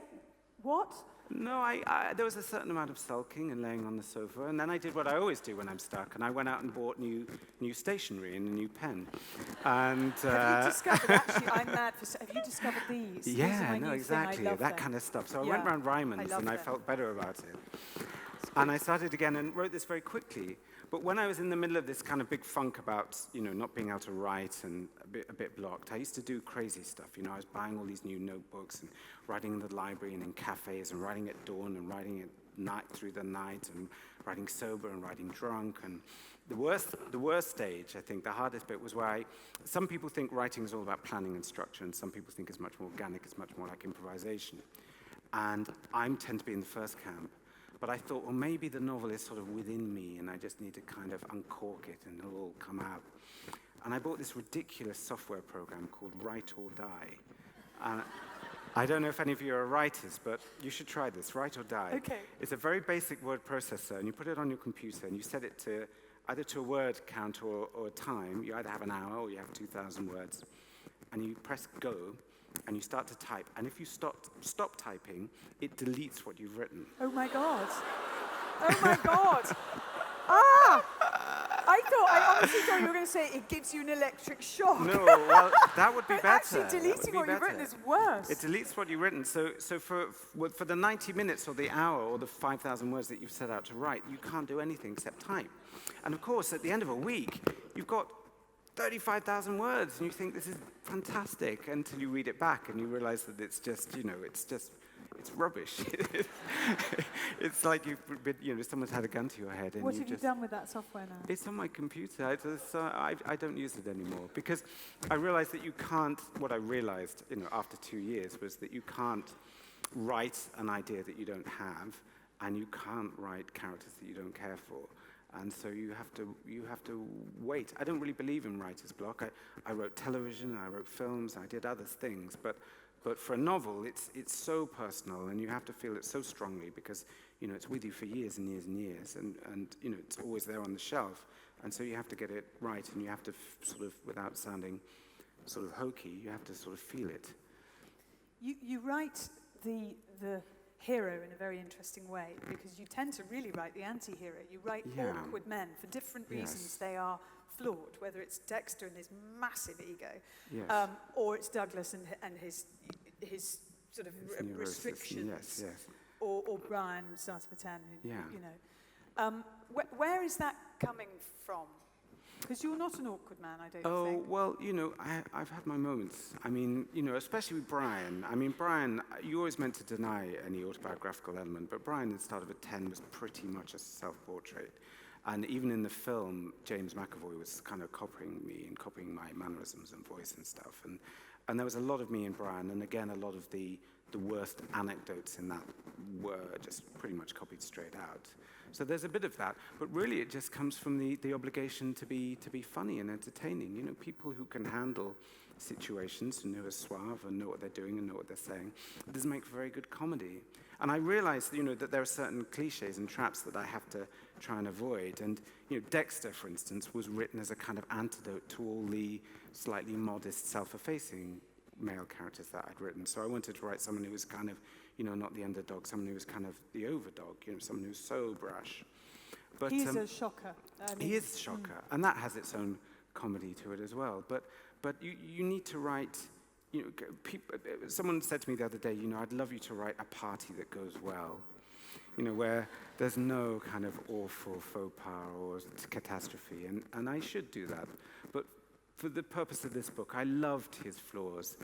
what? No, there was a certain amount of sulking and laying on the sofa, and then I did what I always do when I'm stuck, and I went out and bought new stationery and a new pen. And have you discovered, actually, I'm mad for, have you discovered these? Yeah, no, exactly, that kind of stuff. So I went round Ryman's, and I felt better about it. And I started again and wrote this very quickly. But when I was in the middle of this kind of big funk about, not being able to write and a bit blocked, I used to do crazy stuff. I was buying all these new notebooks and writing in the library and in cafes and writing at dawn and writing at night through the night and writing sober and writing drunk. And the worst stage, I think, the hardest bit was where some people think writing is all about planning and structure, and some people think it's much more organic, it's much more like improvisation. And I tend to be in the first camp. But I thought, well, maybe the novel is sort of within me, and I just need to kind of uncork it, and it'll all come out. And I bought this ridiculous software program called Write or Die. I don't know if any of you are writers, but you should try this, Write or Die. Okay. It's a very basic word processor, and you put it on your computer, and you set it to either to a word count or a time. You either have an hour or you have 2,000 words. And you press go, and you start to type. And if you stop typing, it deletes what you've written. Oh my God. Oh my God. Ah! I honestly thought you were going to say it gives you an electric shock. No, well, that would be better. Actually, deleting what you've written is worse. It deletes what you've written. So for the 90 minutes or the hour or the 5,000 words that you've set out to write, you can't do anything except type. And of course, at the end of a week, you've got 35,000 words, and you think this is fantastic until you read it back and you realize that it's just, it's rubbish. It's like someone's had a gun to your head. And what have you done with that software now? It's on my computer. I don't use it anymore because I realized that you can't, what I realized, after 2 years was that you can't write an idea that you don't have, and you can't write characters that you don't care for. And so you have to wait. I don't really believe in writer's block. I wrote television, I wrote films, I did other things, but But for a novel, it's so personal, and you have to feel it so strongly because, you know, it's with you for years and years and years, and you know, it's always there on the shelf. And so you have to get it right, and you have to sort of, without sounding sort of hokey, you have to sort of feel it. You write the hero in a very interesting way, because you tend to really write the anti-hero. You write awkward men for different reasons. They are flawed, whether it's Dexter and his massive ego, or it's Douglas and his sort of restrictions, or Brian, starts for 10, you know. Where is that coming from? Because you're not an awkward man, I don't think. Oh, well, you know, I've had my moments. I mean, you know, especially with Brian. I mean, Brian, you always meant to deny any autobiographical element, but Brian at the start of A 10 was pretty much a self-portrait. And even in the film, James McAvoy was kind of copying me and copying my mannerisms and voice and stuff. And there was a lot of me in Brian, and again, a lot of the worst anecdotes in that were just pretty much copied straight out. So there's a bit of that, but really it just comes from the obligation to be funny and entertaining. You know, people who can handle situations and who are suave and know what they're doing and know what they're saying. It does make for very good comedy. And I realized, you know, that there are certain cliches and traps that I have to try and avoid. And, you know, Dexter, for instance, was written as a kind of antidote to all the slightly modest, self-effacing male characters that I'd written. So I wanted to write someone who was kind of, you know, not the underdog, someone who was kind of the overdog, you know, someone who's so brash. But he's a shocker. He is a shocker, and that has its own comedy to it as well. But you need to write, you know, someone said to me the other day, you know, I'd love you to write a party that goes well, you know, where there's no kind of awful faux pas or catastrophe, and I should do that. But for the purpose of this book, I loved his flaws.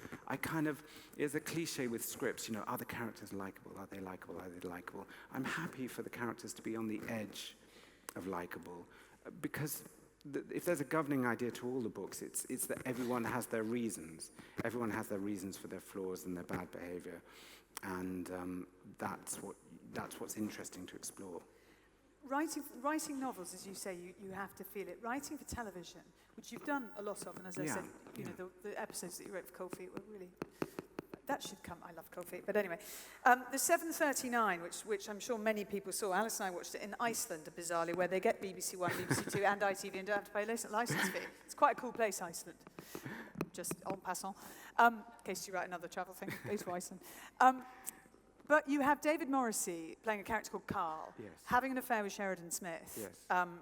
It's a cliche with scripts, you know, are the characters likable? Are they likable? Are they likable? I'm happy for the characters to be on the edge of likable, because if there's a governing idea to all the books, it's that everyone has their reasons. Everyone has their reasons for their flaws and their bad behavior, and that's what's interesting to explore. Writing novels, as you say, you have to feel it. Writing for television, which you've done a lot of, and as I said, you know, the episodes that you wrote for Cold Feet were really... That should come. I love Cold Feet. But anyway, the 7:39, which I'm sure many people saw. Alice and I watched it in Iceland, bizarrely, where they get BBC One, BBC Two, and ITV, and don't have to pay a license fee. It's quite a cool place, Iceland. Just en passant. In case you write another travel thing, go to Iceland. But you have David Morrissey playing a character called Carl, having an affair with Sheridan Smith,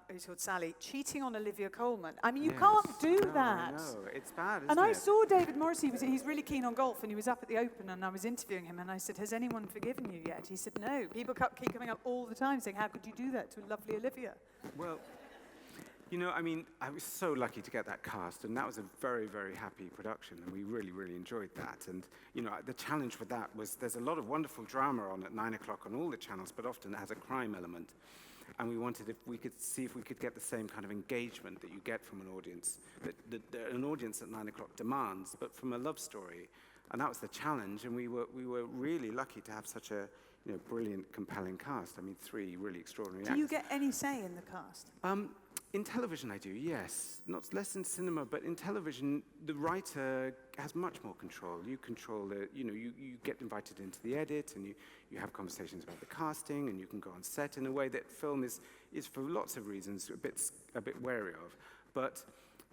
who's called Sally, cheating on Olivia Colman. I mean, you can't do that. No, it's bad, isn't and I it? saw David Morrissey, he's really keen on golf, and he was up at the Open, and I was interviewing him, and I said, has anyone forgiven you yet? He said, no. People keep coming up all the time saying, how could you do that to lovely Olivia? Well, you know, I mean, I was so lucky to get that cast, and that was a very, very happy production, and we really, really enjoyed that. And, you know, the challenge with that was there's a lot of wonderful drama on at 9 o'clock on all the channels, but often it has a crime element. And we wanted if we could get the same kind of engagement that you get from an audience, that an audience at 9 o'clock demands, but from a love story. And that was the challenge, and we were really lucky to have such a, you know, brilliant, compelling cast. I mean, 3 really extraordinary actors. Do you get any say in the cast? In television, I do, yes. Not less in cinema, but in television, the writer has much more control. You control the, you know, you get invited into the edit, and you have conversations about the casting, and you can go on set in a way that film is for lots of reasons, a bit wary of. But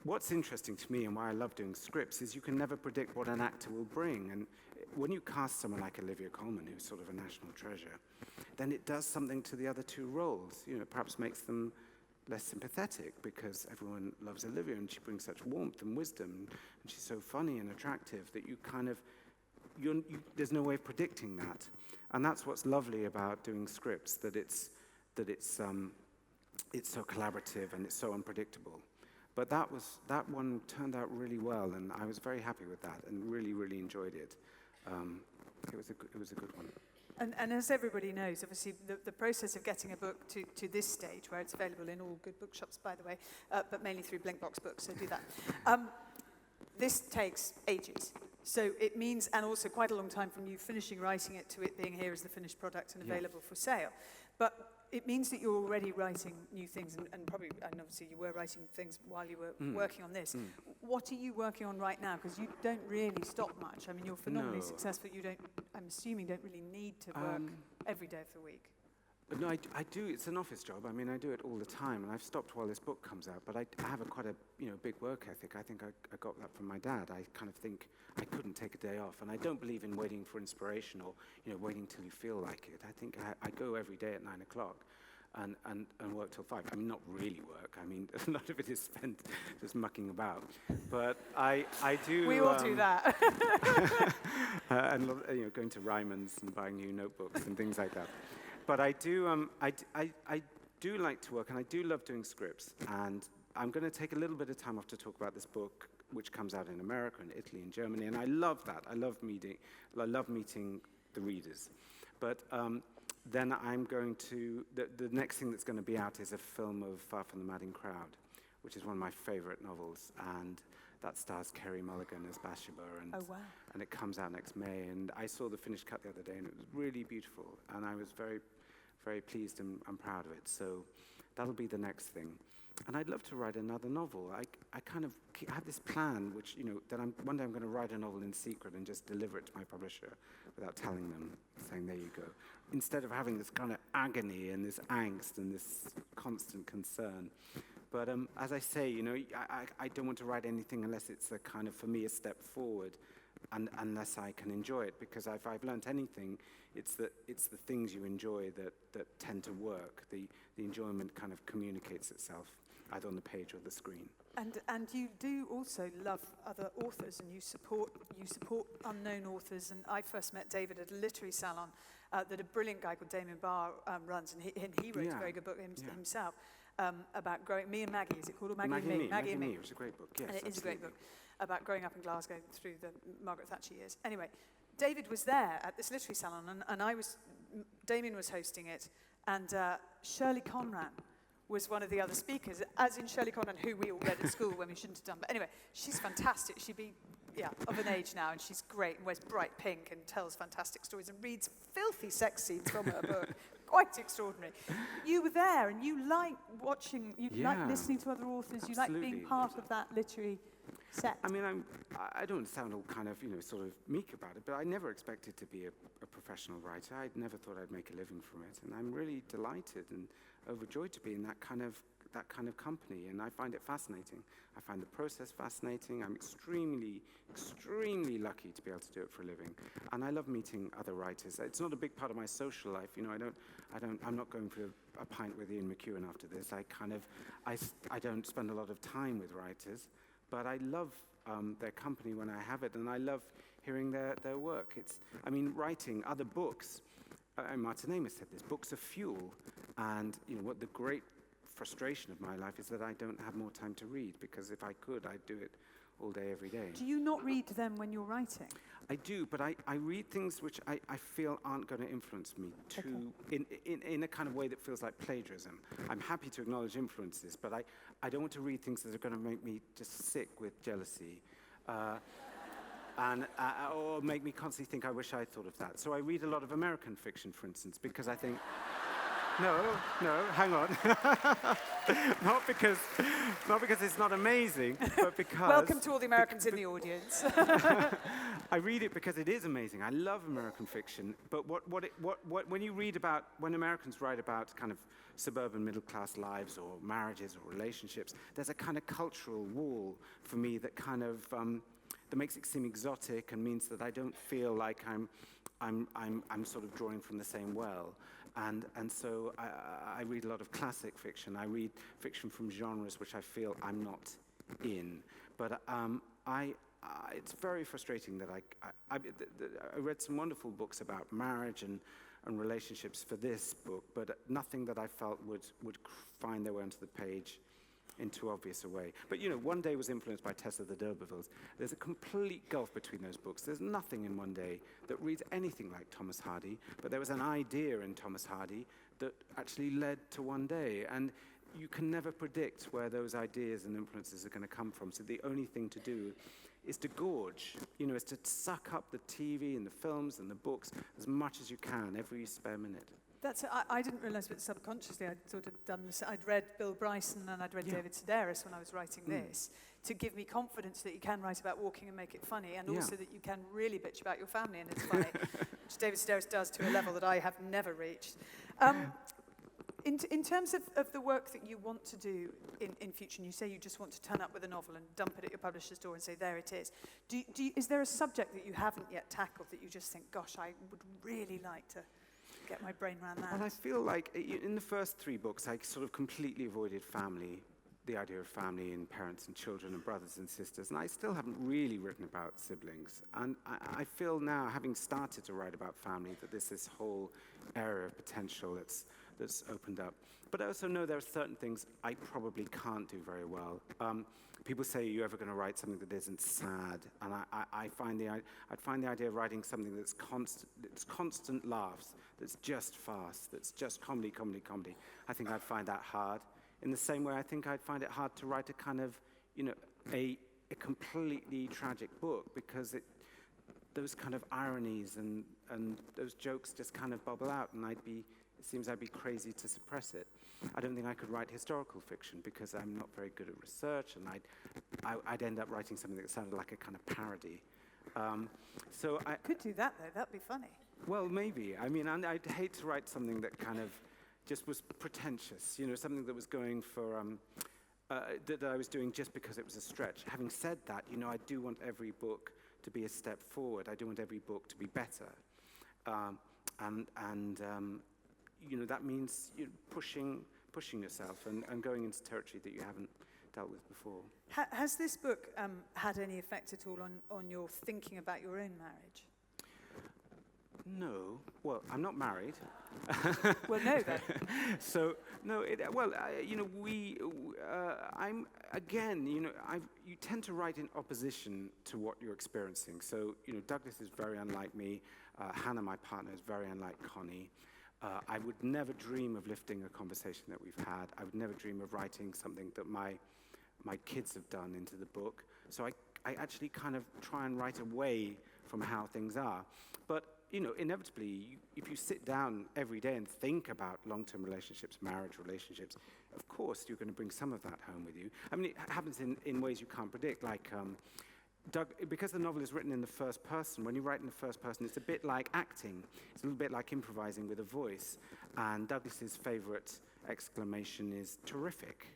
what's interesting to me, and why I love doing scripts, is you can never predict what an actor will bring. And when you cast someone like Olivia Colman, who's sort of a national treasure, then it does something to the other 2 roles. You know, perhaps makes them less sympathetic, because everyone loves Olivia and she brings such warmth and wisdom, and she's so funny and attractive that you kind of, there's no way of predicting that. And that's what's lovely about doing scripts, that it's so collaborative and it's so unpredictable. But that one turned out really well, and I was very happy with that and really, really enjoyed it. It was a good one. And as everybody knows, obviously, the process of getting a book to this stage, where it's available in all good bookshops, by the way, but mainly through blinkbox books, so do that. This takes ages. So it means, and also quite a long time from you finishing writing it to it being here as the finished product and available for sale. But it means that you're already writing new things, and obviously you were writing things while you were working on this. What are you working on right now? Because you don't really stop much. I mean, you're phenomenally successful. I'm assuming, don't really need to work every day of the week. But no, I do. It's an office job. I mean, I do it all the time, and I've stopped while this book comes out. But I have quite a big work ethic. I think I got that from my dad. I kind of think I couldn't take a day off, and I don't believe in waiting for inspiration or waiting till you feel like it. I think I go every day at 9 o'clock, and work till 5. I mean, not really work. I mean, a lot of it is spent just mucking about. But I do. We all do that. And going to Ryman's and buying new notebooks and things like that. But I do like to work, and I do love doing scripts. And I'm going to take a little bit of time off to talk about this book, which comes out in America and Italy and Germany. And I love that. I love meeting the readers. But then I'm going to, the next thing that's going to be out is a film of Far From the Madding Crowd, which is one of my favorite novels. And that stars Kerry Mulligan as Bathsheba, and it comes out next May. And I saw the finished cut the other day, and it was really beautiful. And I was very, very pleased and proud of it. So that'll be the next thing. And I'd love to write another novel. I kind of have this plan, which that one day I'm going to write a novel in secret and just deliver it to my publisher without telling them, saying, there you go. Instead of having this kind of agony and this angst and this constant concern. But as I say, I don't want to write anything unless it's a kind of, for me, a step forward, and unless I can enjoy it. Because if I've learnt anything, it's the things you enjoy that tend to work. The enjoyment kind of communicates itself, either on the page or the screen. And you do also love other authors, and you support unknown authors. And I first met David at a literary salon that a brilliant guy called Damien Barr runs, and he wrote a very good book himself. About growing, Me and Maggie, is it called? Or Maggie and Me? Maggie and Me. It was a great book, yes. And it is a great book about growing up in Glasgow through the Margaret Thatcher years. Anyway, David was there at this literary salon, and Damien was hosting it, and Shirley Conran was one of the other speakers, as in Shirley Conran, who we all read at school when we shouldn't have done. But anyway, she's fantastic. She'd be of an age now, and she's great, and wears bright pink and tells fantastic stories and reads filthy sex scenes from her book. Quite extraordinary. You were there, and you like watching, like listening to other authors, absolutely. You like being part of that literary set. I mean, I don't sound all kind of, sort of meek about it, but I never expected to be a professional writer. I never thought I'd make a living from it, and I'm really delighted and overjoyed to be in that kind of company, and I find it fascinating. I find the process fascinating. I'm extremely, extremely lucky to be able to do it for a living, and I love meeting other writers. It's not a big part of my social life, I'm not going for a pint with Ian McEwan after this. I don't spend a lot of time with writers, but I love their company when I have it, and I love hearing their work. Writing other books. Martin Amis said this: books are fuel, and what the great frustration of my life is that I don't have more time to read, because if I could, I'd do it all day, every day. Do you not read them when you're writing? I do, but I read things which I feel aren't going to influence me in a kind of way that feels like plagiarism. I'm happy to acknowledge influences, but I don't want to read things that are going to make me just sick with jealousy. Or make me constantly think, I wish I thought of that. So I read a lot of American fiction, for instance, because I think... No, hang on. not because it's not amazing, but because... Welcome to all the Americans in the audience. I read it because it is amazing. I love American fiction, but when Americans write about kind of suburban middle-class lives or marriages or relationships, there's a kind of cultural wall for me that kind of that makes it seem exotic and means that I don't feel like I'm sort of drawing from the same well. And so I read a lot of classic fiction. I read fiction from genres which I feel I'm not in. But it's very frustrating that I read some wonderful books about marriage and relationships for this book, but nothing that I felt would find their way onto the page in too obvious a way. But One Day was influenced by Tessa the d'Urbervilles. There's a complete gulf between those books. There's nothing in One Day that reads anything like Thomas Hardy, but there was an idea in Thomas Hardy that actually led to One Day. And you can never predict where those ideas and influences are going to come from. So the only thing to do is to gorge, is to suck up the TV and the films and the books as much as you can every spare minute. I didn't realise, but subconsciously I'd sort of done this. I'd read Bill Bryson and I'd read David Sedaris when I was writing this, to give me confidence that you can write about walking and make it funny, and also that you can really bitch about your family and it's funny, which David Sedaris does to a level that I have never reached. In terms of the work that you want to do in future, and you say you just want to turn up with a novel and dump it at your publisher's door and say, there it is. Is there a subject that you haven't yet tackled that you just think, gosh, I would really like to get my brain around that? Well, I feel like in the first 3 books, I sort of completely avoided family, the idea of family and parents and children and brothers and sisters, and I still haven't really written about siblings. And I feel now, having started to write about family, that there's this whole area of potential that's opened up. But I also know there are certain things I probably can't do very well. People say, are you ever going to write something that isn't sad? And I'd find the idea of writing something that's constant laughs, that's just fast, that's just comedy. I think I'd find that hard. In the same way, I think I'd find it hard to write a kind of, a completely tragic book, because those kind of ironies and those jokes just kind of bubble out, and it seems I'd be crazy to suppress it. I don't think I could write historical fiction because I'm not very good at research, and I'd end up writing something that sounded like a kind of parody. So I could do that, though. That'd be funny. Well, maybe. I mean, I'd hate to write something that kind of just was pretentious, something that was going for, that I was doing just because it was a stretch. Having said that, I do want every book to be a step forward. I do want every book to be better. That means pushing yourself and going into territory that you haven't dealt with before. Has this book had any effect at all on your thinking about your own marriage? No. Well, I'm not married. Well, no, then. So, no, I'm, again, you tend to write in opposition to what you're experiencing. So, Douglas is very unlike me. Hannah, my partner, is very unlike Connie. I would never dream of lifting a conversation that we've had. I would never dream of writing something that my kids have done into the book. So I actually kind of try and write away from how things are. But, inevitably, if you sit down every day and think about long-term relationships, marriage relationships, of course you're going to bring some of that home with you. I mean, it happens in ways you can't predict, like because the novel is written in the first person, when you write in the first person, it's a bit like acting. It's a little bit like improvising with a voice. And Douglas's favorite exclamation is terrific.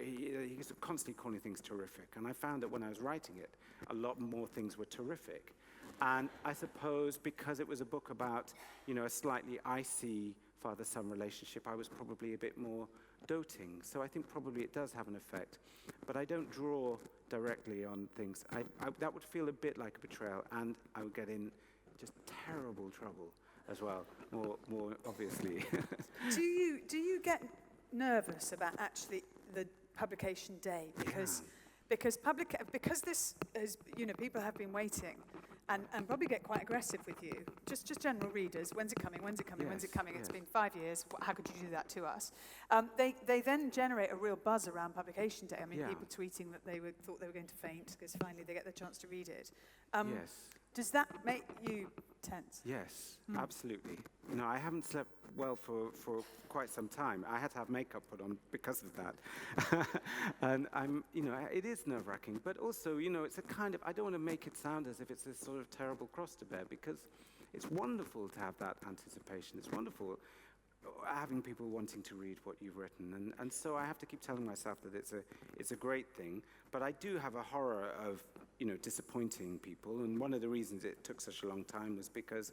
He's constantly calling things terrific. And I found that when I was writing it, a lot more things were terrific. And I suppose because it was a book about, a slightly icy father-son relationship, I was probably a bit more doting. So I think probably it does have an effect. But I don't draw directly on things. That would feel a bit like a betrayal, and I would get in just terrible trouble as well, more obviously. Do you get nervous about actually the publication day? Because this is, people have been waiting. And probably get quite aggressive with you, just general readers. When's it coming? When's it coming? Yes, When's it coming? yes. It's been 5 years. How could you do that to us? They then generate a real buzz around publication day. I mean, people tweeting that they thought they were going to faint because finally they get the chance to read it. Yes. Does that make you tense? Yes, absolutely. I haven't slept well for quite some time. I had to have makeup put on because of that. And it is nerve-wracking, but also, it's a kind of, I don't want to make it sound as if it's this sort of terrible cross to bear, because it's wonderful to have that anticipation. It's wonderful having people wanting to read what you've written. And so I have to keep telling myself that it's a great thing, but I do have a horror of, disappointing people. And one of the reasons it took such a long time was because,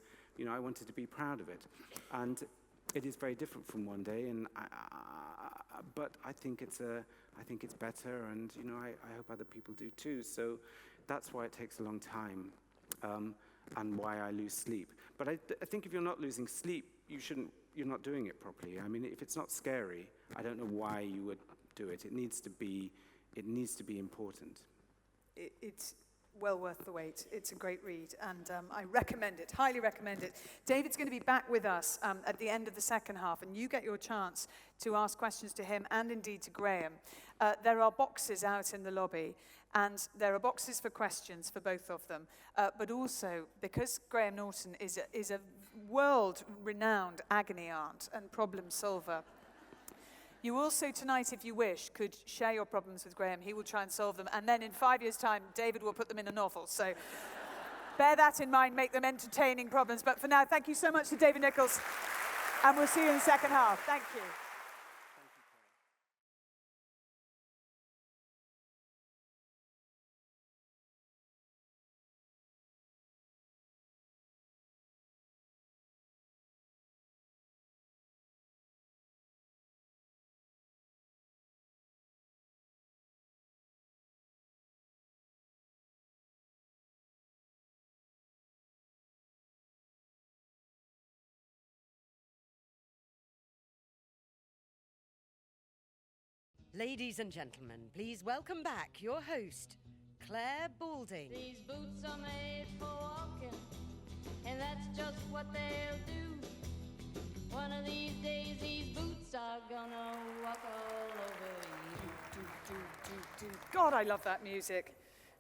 I wanted to be proud of it. And it is very different from one day, and but I think it's better, and I hope other people do too. So that's why it takes a long time, and why I lose sleep. But I think if you're not losing sleep, you're not doing it properly. I mean, if it's not scary, I don't know why you would do it. It needs to be important. well worth the wait. It's a great read, and I recommend it, highly recommend it. David's going to be back with us at the end of the second half, and you get your chance to ask questions to him and indeed to Graham. There are boxes out in the lobby, and there are boxes for questions for both of them. But also, because Graham Norton is a world-renowned agony aunt and problem solver, you also tonight, if you wish, could share your problems with Graham. He will try and solve them. And then in 5 years' time, David will put them in a novel. So bear that in mind, make them entertaining problems. But for now, thank you so much to David Nicholls. And we'll see you in the second half. Thank you. Ladies and gentlemen, please welcome back your host, Clare Balding. These boots are made for walking, and that's just what they'll do. One of these days, these boots are gonna walk all over you. God, I love that music.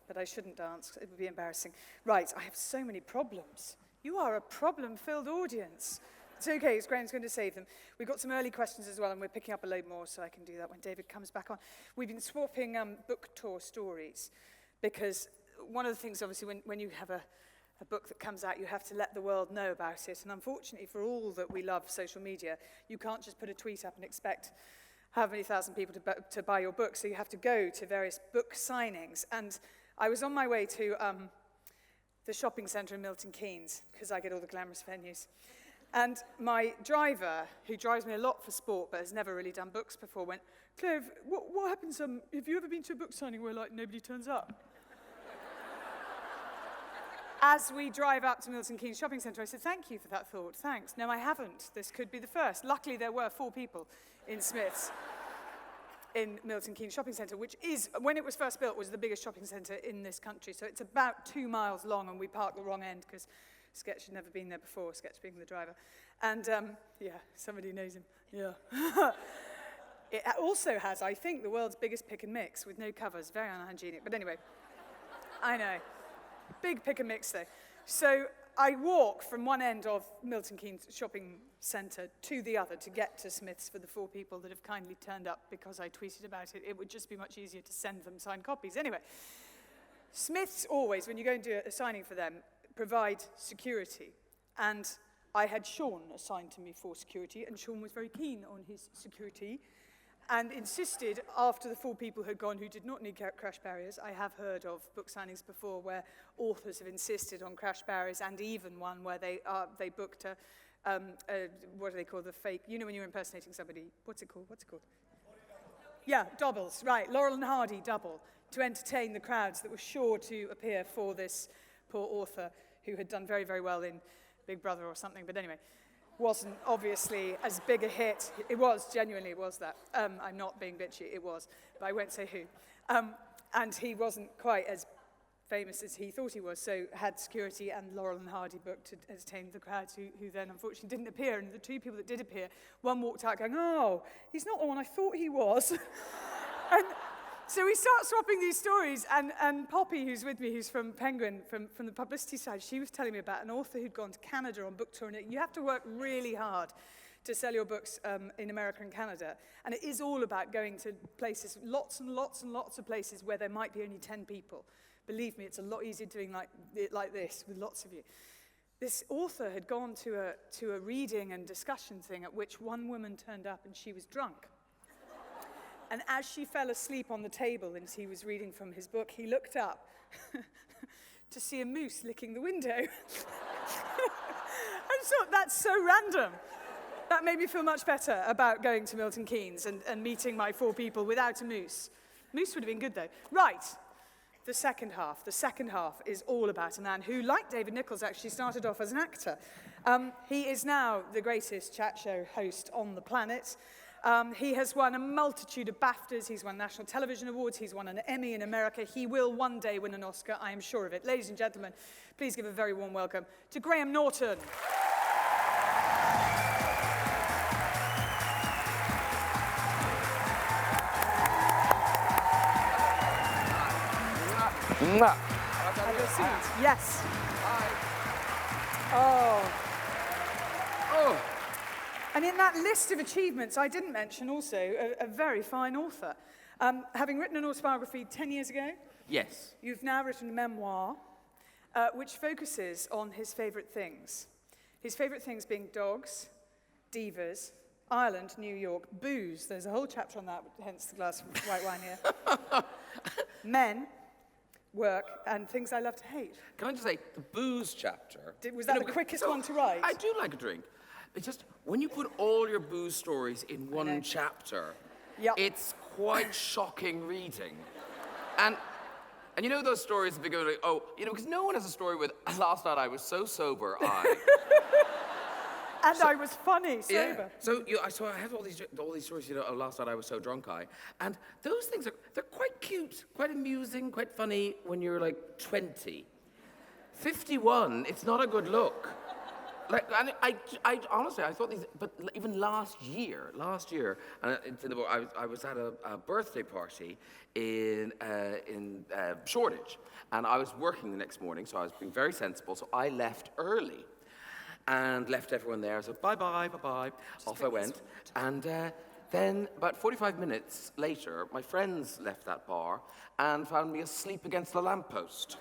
But I shouldn't dance. It would be embarrassing. Right, I have so many problems. You are a problem-filled audience. It's okay, Graham's going to save them. We've got some early questions as well, and we're picking up a load more, so I can do that when David comes back on. We've been swapping book tour stories, because one of the things, obviously, when you have a book that comes out, you have to let the world know about it. And unfortunately, for all that we love social media, you can't just put a tweet up and expect how many thousand people to buy your book, so you have to go to various book signings. And I was on my way to the shopping centre in Milton Keynes, because I get all the glamorous venues. And my driver, who drives me a lot for sport but has never really done books before, went, Claire, what happens, have you ever been to a book signing where, like, nobody turns up? As we drive up to Milton Keynes Shopping Centre, I said, thank you for that thought, thanks. No, I haven't. This could be the first. Luckily, there were 4 people in Smith's in Milton Keynes Shopping Centre, which is, when it was first built, was the biggest shopping centre in this country. So it's about 2 miles long, and we parked the wrong end because Sketch had never been there before, Sketch being the driver. And, yeah, somebody knows him. Yeah. It also has, I think, the world's biggest pick and mix with no covers. Very unhygienic. But anyway, I know. Big pick and mix, though. So I walk from one end of Milton Keynes Shopping Centre to the other to get to Smith's for the 4 people that have kindly turned up because I tweeted about it. It would just be much easier to send them signed copies. Anyway, Smith's always, when you go and do a signing for them, provide security. And I had Sean assigned to me for security, and Sean was very keen on his security and insisted, after the 4 people had gone who did not need crash barriers. I have heard of book signings before where authors have insisted on crash barriers, and even one where they booked a what do they call the fake, you know when you're impersonating somebody, what's it called? Yeah, doubles, right, Laurel and Hardy double, to entertain the crowds that were sure to appear for this poor author who had done very, very well in Big Brother or something, but anyway, wasn't obviously as big a hit. It was, genuinely it was that. I'm not being bitchy, it was, but I won't say who. And he wasn't quite as famous as he thought he was, so had security and Laurel and Hardy booked to entertain the crowds who then unfortunately didn't appear. And the 2 people that did appear, one walked out going, oh, he's not the one I thought he was. And so we start swapping these stories, and Poppy, who's with me, who's from Penguin, from the publicity side, she was telling me about an author who'd gone to Canada on book tour, and you have to work really hard to sell your books in America and Canada. And it is all about going to places, lots and lots and lots of places where there might be only 10 people. Believe me, it's a lot easier doing like this with lots of you. This author had gone to a reading and discussion thing at which one woman turned up and she was drunk. And as she fell asleep on the table and he was reading from his book, he looked up to see a moose licking the window. I thought, that's so random. That made me feel much better about going to Milton Keynes and meeting my 4 people without a moose. Moose would have been good, though. Right, the second half. The second half is all about a man who, like David Nicholls, actually started off as an actor. He is now the greatest chat show host on the planet. He has won a multitude of BAFTAs. He's won National Television Awards. He's won an Emmy in America. He will one day win an Oscar, I am sure of it. Ladies and gentlemen, please give a very warm welcome to Graham Norton. Have your seat. Yes. Oh. And in that list of achievements, I didn't mention also a very fine author. Having written an autobiography 10 years ago, Yes. you've now written a memoir which focuses on his favourite things. His favourite things being dogs, divas, Ireland, New York, booze. There's a whole chapter on that, hence the glass of white wine here. Men, work, and things I love to hate. Can I just say, the booze chapter... Was that the quickest one to write? I do like a drink. It's just, when you put all your booze stories in one chapter, it's quite shocking reading. And you know those stories that go like, oh, you know, because no one has a story with, last night I was so sober, And I was funny, sober. Yeah. So I have all these stories, you know, oh, last night I was so drunk, and those things they're quite cute, quite amusing, quite funny when you're like 20. 51, it's not a good look. Like, and I honestly, I thought these, but even last year, and it's in the book, I was at a birthday party in Shoreditch, and I was working the next morning, so I was being very sensible, so I left early, and left everyone there. So bye-bye, bye-bye, off I went, and then about 45 minutes later, my friends left that bar and found me asleep against the lamppost.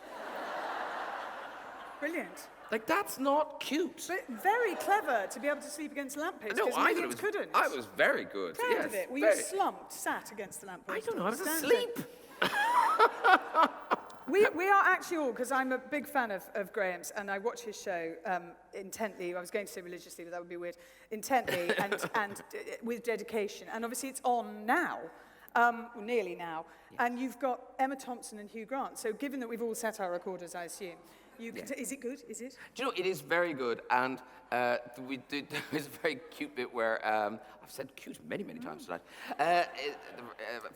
Brilliant. Like, that's not cute. But very clever to be able to sleep against a lamppost. No, I thought couldn't. I was very good. Proud yes, of it. Were very. you slumped, sat against the lamppost? I don't know, I was Standing? asleep. We are actually all, because I'm a big fan of Graham's, and I watch his show intently. I was going to say religiously, but that would be weird. Intently and with dedication. And obviously it's on now, nearly now. Yes. And you've got Emma Thompson and Hugh Grant. So given that we've all set our recorders, I assume, you can is it good? Is it? Do you know, it is very good, and there's a very cute bit where, I've said cute many times tonight.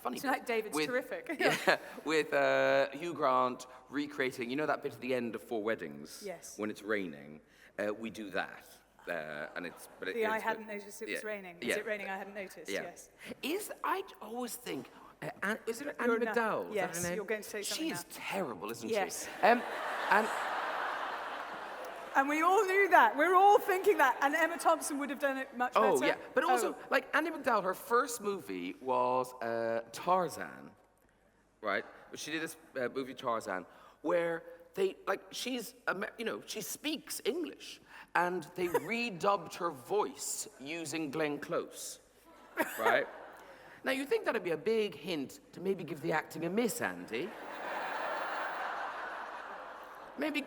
Funny Tonight, David's terrific. Yeah, with Hugh Grant recreating, you know that bit at the end of Four Weddings? Yes. When it's raining, we do that. And it's... But I hadn't noticed it was raining. Is it raining? I hadn't noticed, yes. I always think... is it You're Annie McDowell? Yes, is that her name? you're going to say something She is terrible, isn't yes. she? And we all knew that. We're all thinking that. And Emma Thompson would have done it much better. Oh, yeah. But also, like, Annie McDowell, her first movie was Tarzan, right? She did this movie, Tarzan, where they, like, she speaks English. And they redubbed her voice using Glenn Close, right? Now, you'd think that'd be a big hint to maybe give the acting a miss, Andy. Maybe,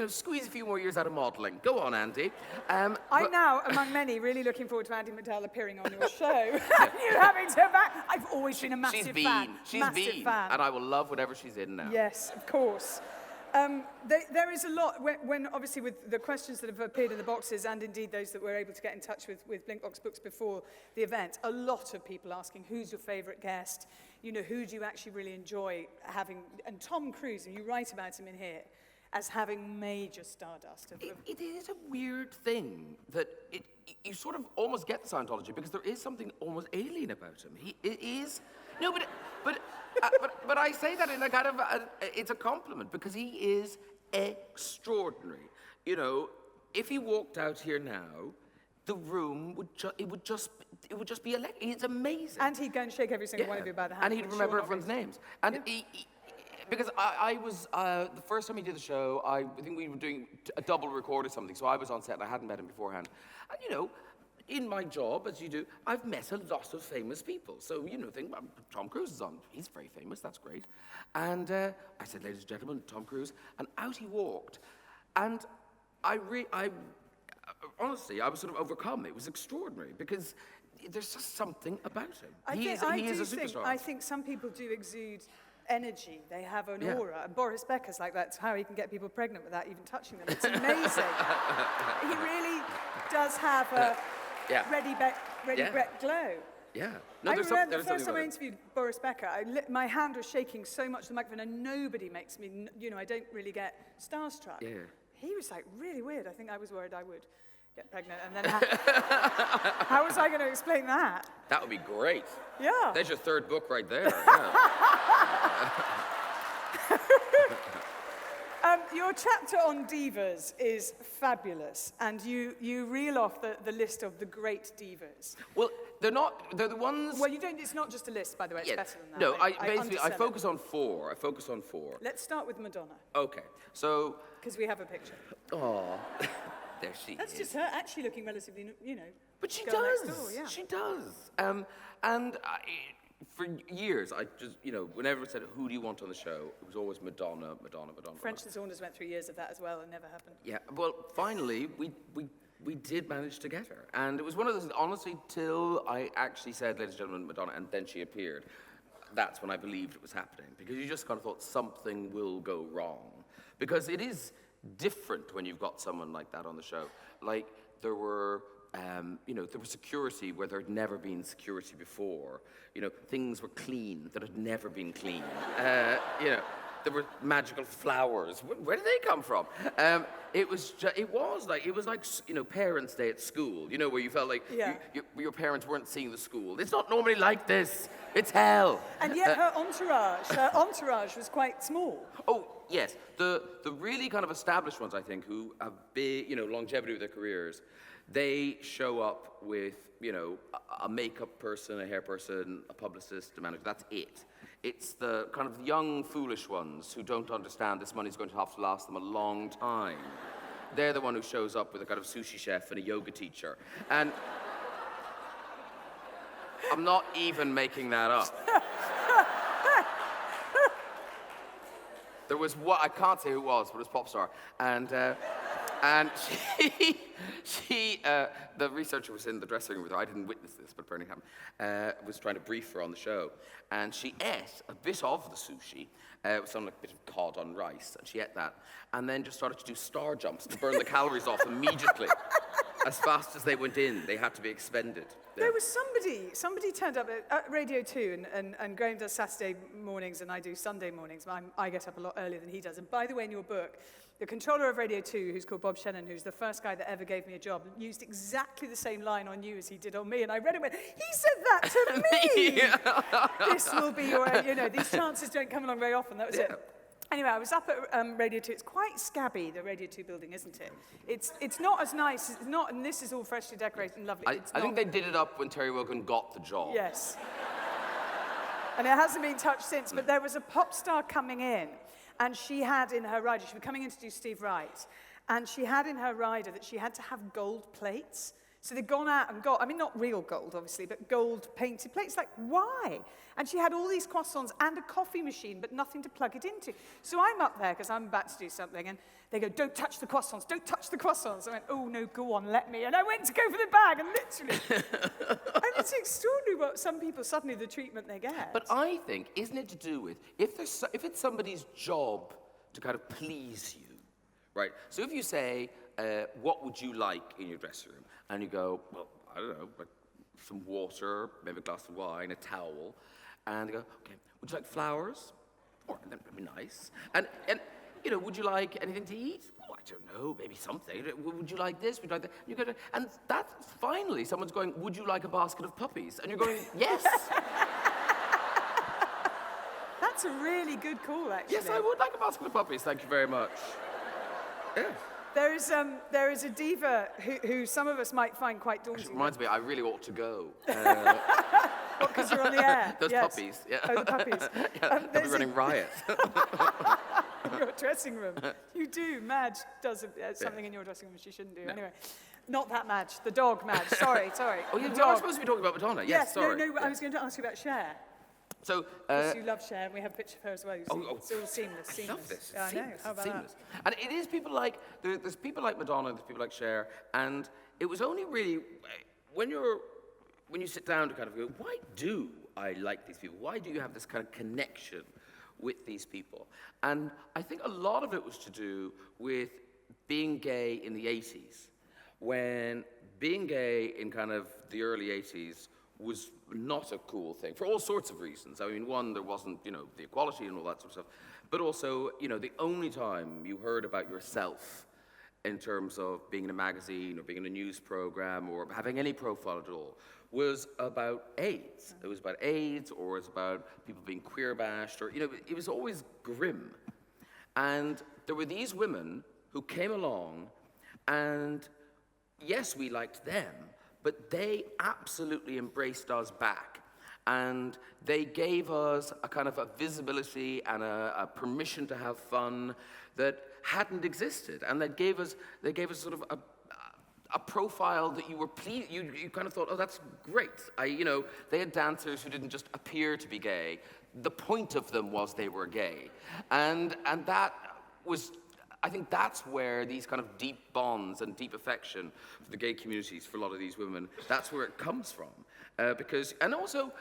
squeeze a few more years out of modelling. Go on, Andy. I'm now, among many, really looking forward to Andy McDowell appearing on your show. You having to back. I've always been a massive fan. She's been. And I will love whatever she's in now. Yes, of course. There is a lot, when obviously with the questions that have appeared in the boxes, and indeed those that we're able to get in touch with Blinkbox Books before the event, a lot of people asking, who's your favourite guest? Who do you actually really enjoy having? And Tom Cruise, and you write about him in here, as having major stardust. It is a weird thing that you sort of almost get the Scientology because there is something almost alien about him. But I say that in a kind of, it's a compliment because he is extraordinary. If he walked out here now, the room would just be electric. He's amazing. And he'd go and shake every single one of you by the hand. And he'd remember everyone's names. And because I was, the first time he did the show, I think we were doing a double record or something, so I was on set and I hadn't met him beforehand. And in my job, as you do, I've met a lot of famous people. So, think, well, Tom Cruise is on. He's very famous, that's great. And I said, ladies and gentlemen, Tom Cruise. And out he walked. And honestly, I was sort of overcome. It was extraordinary because there's just something about him. He is a superstar. I think some people do exude energy. They have an aura. And Boris Becker's like that. It's how he can get people pregnant without even touching them. It's amazing. He really does have a... ready Brett glow. Yeah. No, I there's remember the there's first something time I about it. interviewed Boris Becker, my hand was shaking so much the microphone, and nobody makes me, I don't really get starstruck. Yeah. He was like really weird. I think I was worried I would get pregnant, and then how was I going to explain that? That would be great. Yeah. There's your third book right there. Yeah. Your chapter on divas is fabulous, and you reel off the list of the great divas. Well, they're the ones... Well, you don't. It's not just a list, by the way. It's better than that. No, I undersell focus it. on four. I focus on four. Let's start with Madonna, Okay, so... because we have a picture. Oh, there she That's is. just her actually looking relatively, But she girl does. next door, yeah. She does. For years, I just, whenever it said, who do you want on the show, it was always Madonna, Madonna, Madonna. French and Saunders went through years of that as well, and never happened. Yeah, well, finally, we did manage to get her. And it was one of those, honestly, till I actually said, ladies and gentlemen, Madonna, and then she appeared. That's when I believed it was happening. Because you just kind of thought something will go wrong. Because it is different when you've got someone like that on the show. Like, there were... there was security where there had never been security before. Things were clean that had never been clean. There were magical flowers. Where did they come from? It was like Parents' Day at school. Where you felt like your parents weren't seeing the school. It's not normally like this. It's hell. And yet her entourage was quite small. Oh, yes. The really kind of established ones, I think, who have big, longevity with their careers, they show up with, a makeup person, a hair person, a publicist, a manager. That's it. It's the kind of young, foolish ones who don't understand this money's going to have to last them a long time. They're the one who shows up with a kind of sushi chef and a yoga teacher. And I'm not even making that up. There was I can't say who it was, but it was pop star. And she the researcher was in the dressing room with her. I didn't witness this, but apparently happened. Was trying to brief her on the show. And she ate a bit of the sushi. It was something like a bit of cod on rice. And she ate that. And then just started to do star jumps to burn the calories off immediately. As fast as they went in, they had to be expended. Yeah. There was somebody turned up at Radio 2, and Graham does Saturday mornings, and I do Sunday mornings. I get up a lot earlier than he does. And by the way, in your book, the controller of Radio 2, who's called Bob Shannon, who's the first guy that ever gave me a job, used exactly the same line on you as he did on me. And I read it and went, he said that to me! This will be your, these chances don't come along very often. That was it. Anyway, I was up at Radio 2. It's quite scabby, the Radio 2 building, isn't it? It's not as nice. It's not, and this is all freshly decorated and lovely. I think they did it up when Terry Wogan got the job. Yes. And it hasn't been touched since, but there was a pop star coming in, and she had in her rider, she was coming in to do Steve Wright, and she had in her rider that she had to have gold plates. So they'd gone out and got, not real gold, obviously, but gold painted plates. Like, why? And she had all these croissants and a coffee machine, but nothing to plug it into. So I'm up there, because I'm about to do something, and they go, don't touch the croissants, don't touch the croissants. I went, oh, no, go on, let me. And I went to go for the bag, and literally. And it's extraordinary what some people, suddenly the treatment they get. But I think, isn't it to do with, if it's somebody's job to kind of please you, right? So if you say, what would you like in your dressing room? And you go, well, I don't know, like some water, maybe a glass of wine, a towel. And you go, okay, would you like flowers? Or that'd be nice. And would you like anything to eat? Oh, I don't know, maybe something. Would you like this? Would you like that? You go, and that's finally someone's going, would you like a basket of puppies? And you're going, yes. That's a really good call, actually. Yes, I would like a basket of puppies. Thank you very much. Yeah. There is a diva who some of us might find quite daunting. It reminds me, I really ought to go. Because you're on the air. Those yes. puppies, yeah. Oh, the puppies. They'll be running riots. In your dressing room. You do. Madge does something in your dressing room she shouldn't do. No. Anyway, not that Madge. The dog Madge. Sorry. Oh, yeah, the we are supposed to be talking about Madonna. Yes, sorry. No, I was going to ask you about Cher. So, because you love Cher, and we have a picture of her as well. It's all seamless. I love this. Yeah, I know. How about seamless. And it is people like, there's people like Madonna, there's people like Cher, and it was only really, when you sit down to kind of go, why do I like these people? Why do you have this kind of connection with these people? And I think a lot of it was to do with being gay in the 80s, when being gay in kind of the early 80s was not a cool thing for all sorts of reasons. I mean, one, there wasn't, the equality and all that sort of stuff, but also, the only time you heard about yourself in terms of being in a magazine or being in a news program or having any profile at all was about AIDS. It was about AIDS, or it was about people being queer bashed, or, it was always grim. And there were these women who came along, and yes, we liked them, but they absolutely embraced us back. And they gave us a kind of a visibility and a permission to have fun that hadn't existed. And they gave us sort of a profile that you were pleased, you kind of thought, oh, that's great. They had dancers who didn't just appear to be gay. The point of them was they were gay. And that was, I think that's where these kind of deep bonds and deep affection for the gay communities, for a lot of these women, that's where it comes from. And also,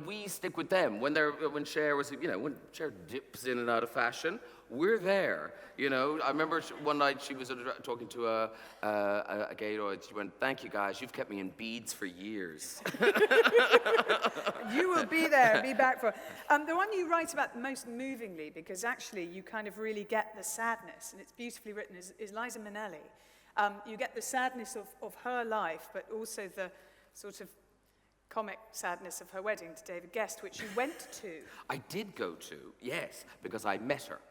we stick with them. When Cher was, when Cher dips in and out of fashion, we're there. I remember one night she was talking to a gay audience. She went, "Thank you guys, you've kept me in beads for years." You will be there and be back for. The one you write about most movingly, because actually you kind of really get the sadness, and it's beautifully written, is Liza Minnelli. You get the sadness of her life, but also the sort of comic sadness of her wedding to David Guest, which you went to. I did go to, yes, because I met her.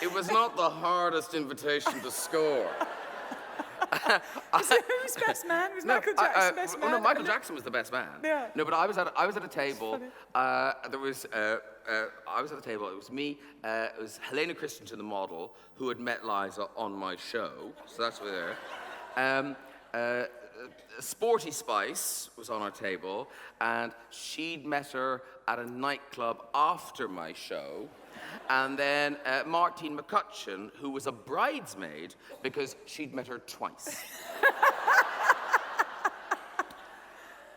It was not the hardest invitation to score. Who's best man? Was Michael Jackson best man? No, Michael Jackson was the best man. Yeah. No, but I was at a table. I was at a table. It was me. It was Helena Christensen, the model, who had met Liza on my show. So that's where there. Sporty Spice was on our table, and she'd met her at a nightclub after my show. And then Martine McCutcheon, who was a bridesmaid because she'd met her twice.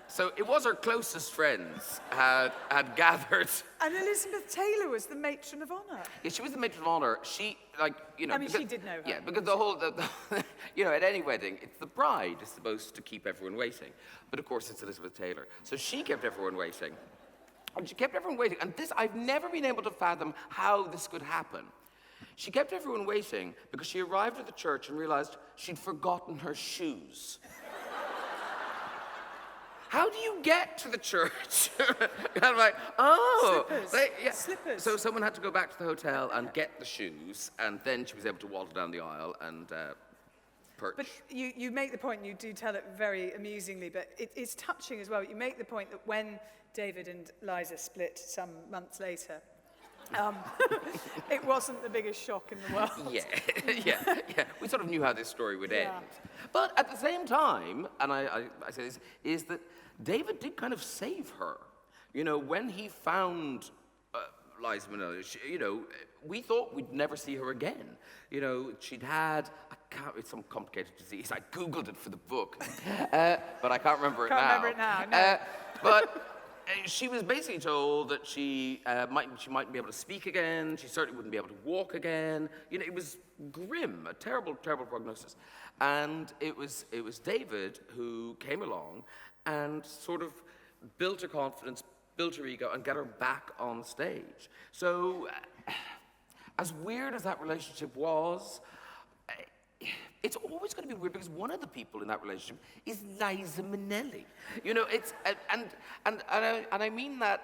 So it was her closest friends had gathered. And Elizabeth Taylor was the matron of honor. Yeah, she was the matron of honor. She, I mean, she did know her. Yeah, because at any wedding, it's the bride is supposed to keep everyone waiting. But of course, it's Elizabeth Taylor. So she kept everyone waiting. And she kept everyone waiting. And this, I've never been able to fathom how this could happen. She kept everyone waiting because she arrived at the church and realized she'd forgotten her shoes. How do you get to the church? And I'm like, oh. Slippers. Slippers. So someone had to go back to the hotel and get the shoes, and then she was able to waddle down the aisle and perch. But you make the point, and you do tell it very amusingly, but it's touching as well. You make the point that when David and Liza split some months later, it wasn't the biggest shock in the world. Yeah. We sort of knew how this story would end. But at the same time, and I say this, is that David did kind of save her. When he found Liza Minnelli, we thought we'd never see her again. She'd had some complicated disease. I Googled it for the book, but I can't remember it now. Can't remember it now, no. But she was basically told that she might be able to speak again. She certainly wouldn't be able to walk again. It was grim, a terrible, terrible prognosis. And it was David who came along and sort of built her confidence, built her ego, and got her back on stage. So, as weird as that relationship was, it's always going to be weird because one of the people in that relationship is Liza Minnelli. It's and I mean that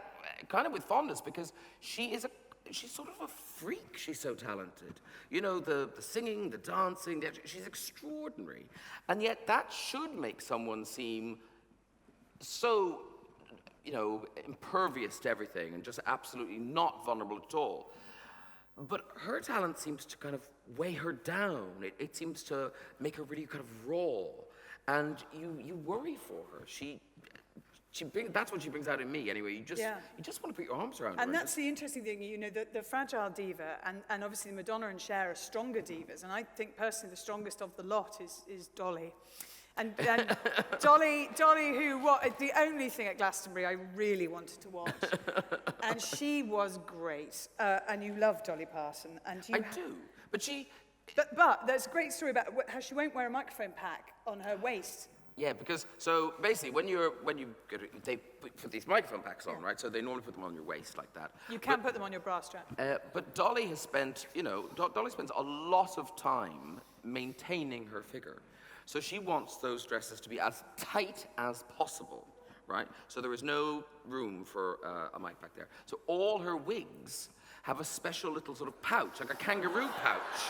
kind of with fondness because she's sort of a freak. She's so talented. The singing, the dancing, she's extraordinary. And yet that should make someone seem so, impervious to everything and just absolutely not vulnerable at all. But her talent seems to kind of weigh her down. It seems to make her really kind of raw. And you worry for her. That's what she brings out in me anyway. You just want to put your arms around her. And that's the interesting thing, the fragile diva, and obviously Madonna and Cher are stronger divas. And I think personally the strongest of the lot is Dolly. And Dolly, who the only thing at Glastonbury I really wanted to watch, and she was great. And you love Dolly Parton, and I do, but But there's a great story about how she won't wear a microphone pack on her waist. Yeah, because so basically they put these microphone packs on, right? So they normally put them on your waist like that. You can put them on your bra strap. But Dolly has spent, Dolly spends a lot of time maintaining her figure. So she wants those dresses to be as tight as possible, right? So there is no room for a mic back there. So all her wigs have a special little sort of pouch, like a kangaroo pouch,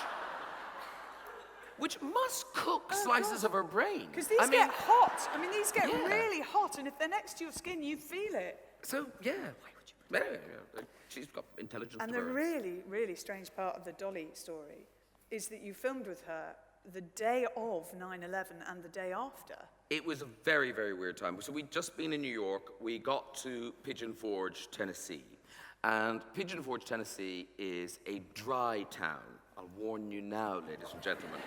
which must cook slices of her brain. Because these get hot. I mean, these get really hot, and if they're next to your skin, you feel it. So, yeah. Why would you? She's got intelligence And to the burn. really, really strange part of the Dolly story is that you filmed with her the day of 9/11 and the day after. It was a very, very weird time. So we'd just been in New York. We got to Pigeon Forge, Tennessee. And Pigeon Forge, Tennessee is a dry town. I'll warn you now, ladies and gentlemen.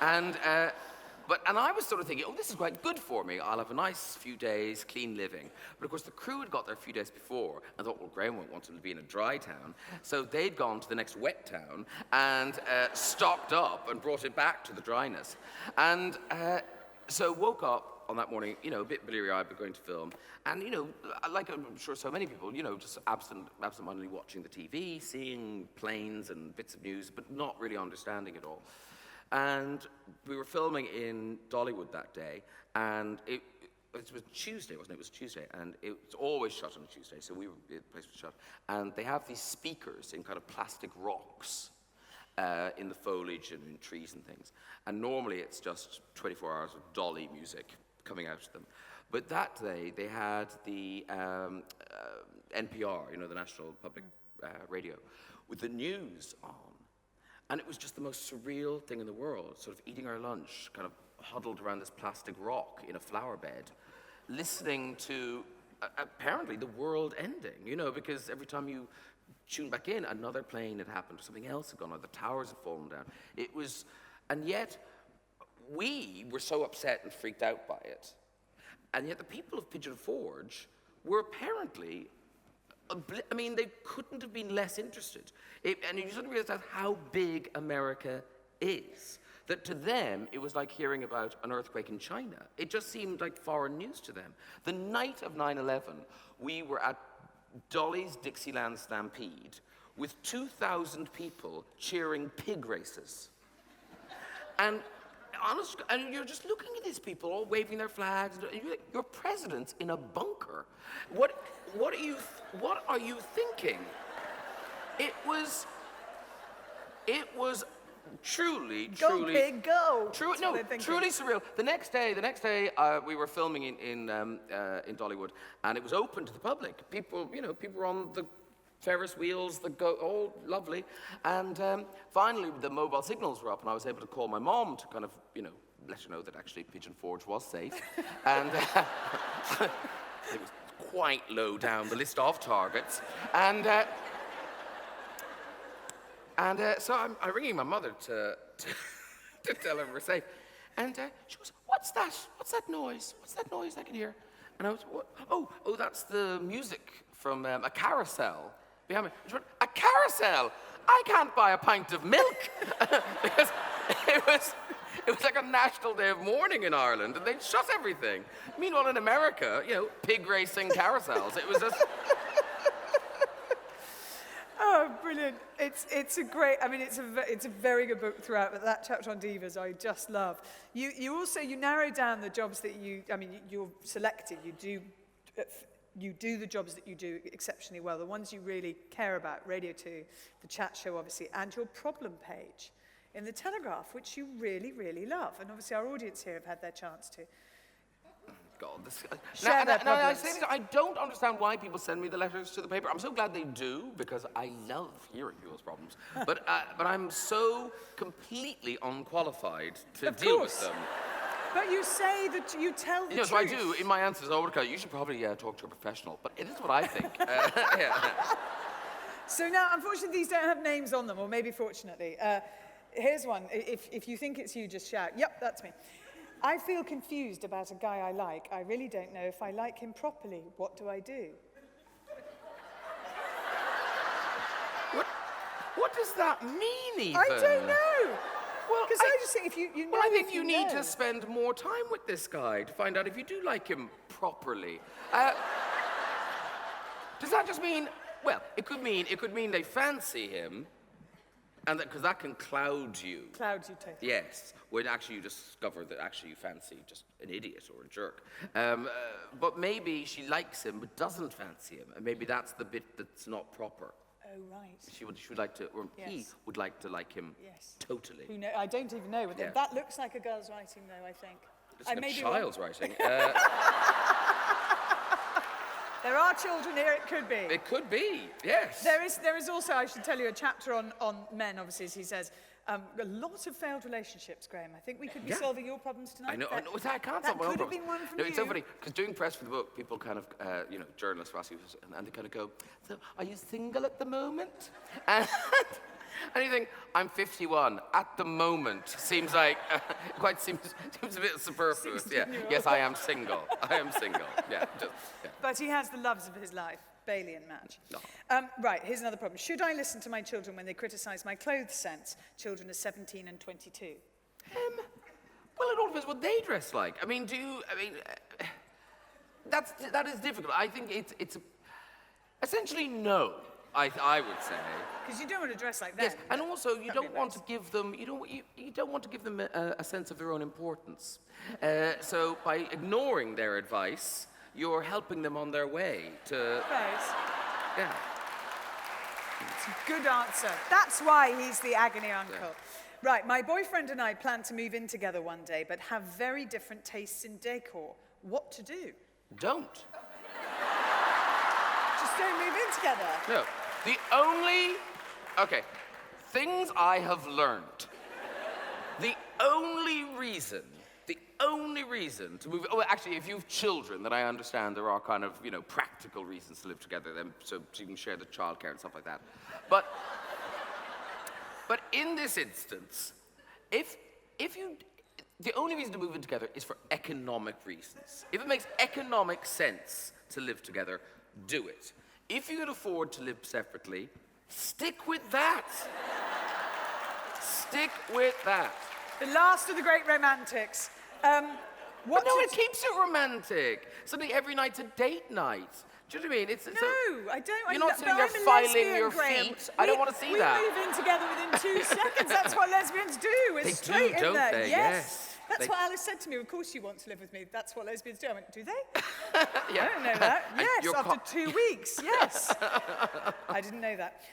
And I was sort of thinking, oh, this is quite good for me. I'll have a nice few days, clean living. But of course, the crew had got there a few days before and thought, well, Graham won't want to be in a dry town. So they'd gone to the next wet town and stocked up and brought it back to the dryness. And so woke up on that morning, a bit bleary-eyed, but going to film. And, like I'm sure so many people, just absent-mindedly watching the TV, seeing planes and bits of news, but not really understanding it all. And we were filming in Dollywood that day, and it was Tuesday, wasn't it? It was Tuesday, and it's always shut on a Tuesday, so the place was shut. And they have these speakers in kind of plastic rocks in the foliage and in trees and things. And normally it's just 24 hours of Dolly music coming out of them. But that day, they had the NPR, the National Public Radio, with the news on. And it was just the most surreal thing in the world, sort of eating our lunch, kind of huddled around this plastic rock in a flower bed, listening to, apparently, the world ending, because every time you tune back in, another plane had happened, or something else had gone, or the towers had fallen down. It was, and yet, we were so upset and freaked out by it. And yet the people of Pigeon Forge were apparently, they couldn't have been less interested. And you suddenly realize how big America is. That to them, it was like hearing about an earthquake in China. It just seemed like foreign news to them. The night of 9/11, we were at Dolly's Dixieland Stampede with 2,000 people cheering pig races. And you're just looking at these people all waving their flags. And you're president's in a bunker. What are you thinking? It was truly, Go, pig, go. Truly surreal. The next day, we were filming in Dollywood, and it was open to the public. People were on the Ferris wheels, all lovely. And finally, the mobile signals were up, and I was able to call my mom to kind of, let her know that actually Pigeon Forge was safe. And it was quite low down the list of targets. And so I'm ringing my mother to tell her we're safe. And she goes, what's that? What's that noise? What's that noise I can hear? And I was, what? Oh, that's the music from a carousel behind me. She went, a carousel? I can't buy a pint of milk. Because it was like a national day of mourning in Ireland, and they'd shut everything. Meanwhile, in America, pig racing carousels. It was just... Oh, brilliant. It's a great, it's a very good book throughout, but that chapter on divas I just love. You also narrow down the jobs that you're selective. You do the jobs that you do exceptionally well, the ones you really care about, Radio 2, the chat show, obviously, and your problem page in the Telegraph, which you really, really love. And obviously our audience here have had their chance to. God, Share their problems. I don't understand why people send me the letters to the paper. I'm so glad they do, because I love hearing people's problems. But I'm so completely unqualified to deal with them. But you say that you tell the truth. So I do. In my answers, you should probably talk to a professional. But it is what I think. Yeah. So now, unfortunately, these don't have names on them, or maybe fortunately. Here's one. If you think it's you, just shout, yep, that's me. I feel confused about a guy I like. I really don't know if I like him properly. What do I do? What does that mean, even? I don't know. Well, Because I just think if you know, Well, I think if you need know. to spend more time with this guy to find out if you do like him properly. Does that just mean? Well, it could mean they fancy him, and because that can cloud you. Cloud you take. Yes, when actually you discover that actually you fancy just an idiot or a jerk. But maybe she likes him but doesn't fancy him, and maybe that's the bit that's not proper. Oh, right. She would like to, or he Yes. would like to like him Yes. totally. Who know? I don't even know. Yeah. That looks like a girl's writing, though, I think. It's I a may be wrong. child's writing. There are children here, it could be. It could be, yes. There is also, I should tell you, a chapter on men, obviously, as he says. A lot of failed relationships, Graham. I think we could be Yeah. solving your problems tonight. I know. That- No, I can't that solve my own could have problems. been one from No, it's so you. funny because doing press for the book, people kind of, journalists were asking, and they kind of go, "So, are you single at the moment?" And you think, I'm 51 at the moment. Seems like seems a bit superfluous. Yeah. Yes, I am single. I am single. Yeah. But he has the loves of his life, Bailey and Madge. No. Right, here's another problem. Should I listen to my children when they criticise my clothes sense? Children are 17 and 22. Well, it all depends what they dress like. I mean, that is difficult. I think it's essentially no. I would say. Because you don't want to dress like that. Yes, and also you Can't don't be want to embarrassed. give them you don't want to give them a sense of their own importance. So by ignoring their advice, you're helping them on their way to Right. yeah. It's a good answer. That's why he's the agony uncle. Right, my boyfriend and I plan to move in together one day, but have very different tastes in decor. What to do? Don't. Just don't move in together. No. Things I have learned. The only reason to move. Oh, actually, if you have children, then I understand there are kind of practical reasons to live together. Then so you can share the childcare and stuff like that. But in this instance, the only reason to move in together is for economic reasons. If it makes economic sense to live together, do it. If you can afford to live separately, stick with that. Stick with that. The last of the great romantics. But no, it keeps it romantic. Suddenly every night's a date night. Do you know what I mean? No, I don't. You're not sitting there filing your feet. I don't want to see that. We move in together within 2 seconds. That's what lesbians do. We're They do, straight in don't there. they? Yes. Yes. That's They- what Alice said to me. Of course you want to live with me. That's what lesbians do. I went, do they? Yeah. I don't know that. And Yes, your after 2 weeks. Yes. I didn't know that.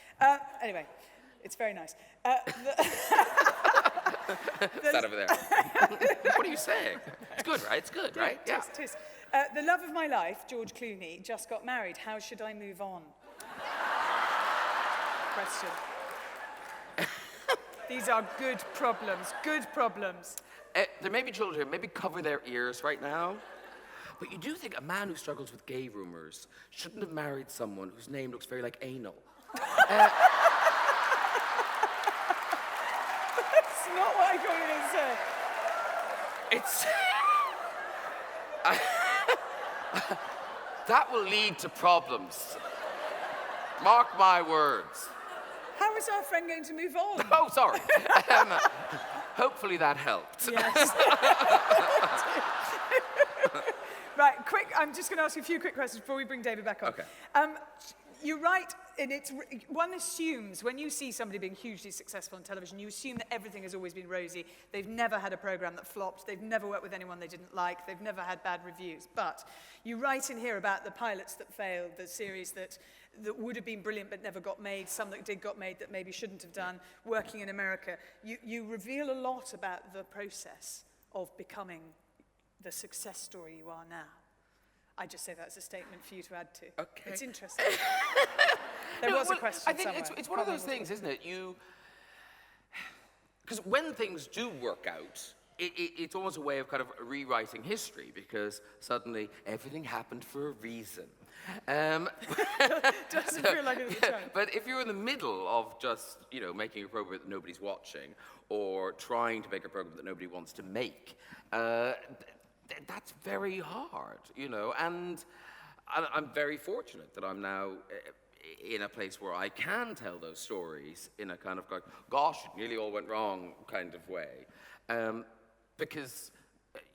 Anyway, it's very nice. That over there. What are you saying? It's good, right? It's good, right? Yeah. Tis. The love of my life, George Clooney, just got married. How should I move on? Question. These are good problems. Good problems. There may be children here, maybe cover their ears right now. But you do think a man who struggles with gay rumors shouldn't have married someone whose name looks very like anal. That's not what I thought you were going to say. It's. That will lead to problems. Mark my words. How is our friend going to move on? Oh, sorry. Hopefully that helped. Yes. Right, quick. I'm just going to ask you a few quick questions before we bring David back on. Okay. You're right, and one assumes when you see somebody being hugely successful on television, you assume that everything has always been rosy. They've never had a program that flopped. They've never worked with anyone they didn't like. They've never had bad reviews. But you write in here about the pilots that failed, the series that would have been brilliant but never got made, some that got made that maybe shouldn't have done, working in America. You reveal a lot about the process of becoming the success story you are now. I just say that's a statement for you to add to. Okay. It's interesting. There was a question I think somewhere. it's one of those things, isn't it? Because when things do work out, it's almost a way of kind of rewriting history, because suddenly everything happened for a reason. Doesn't feel like it at the time. But if you're in the middle of just, making a program that nobody's watching, or trying to make a program that nobody wants to make, that's very hard, and I'm very fortunate that I'm now in a place where I can tell those stories in a kind of like, gosh, it nearly all went wrong kind of way. Because,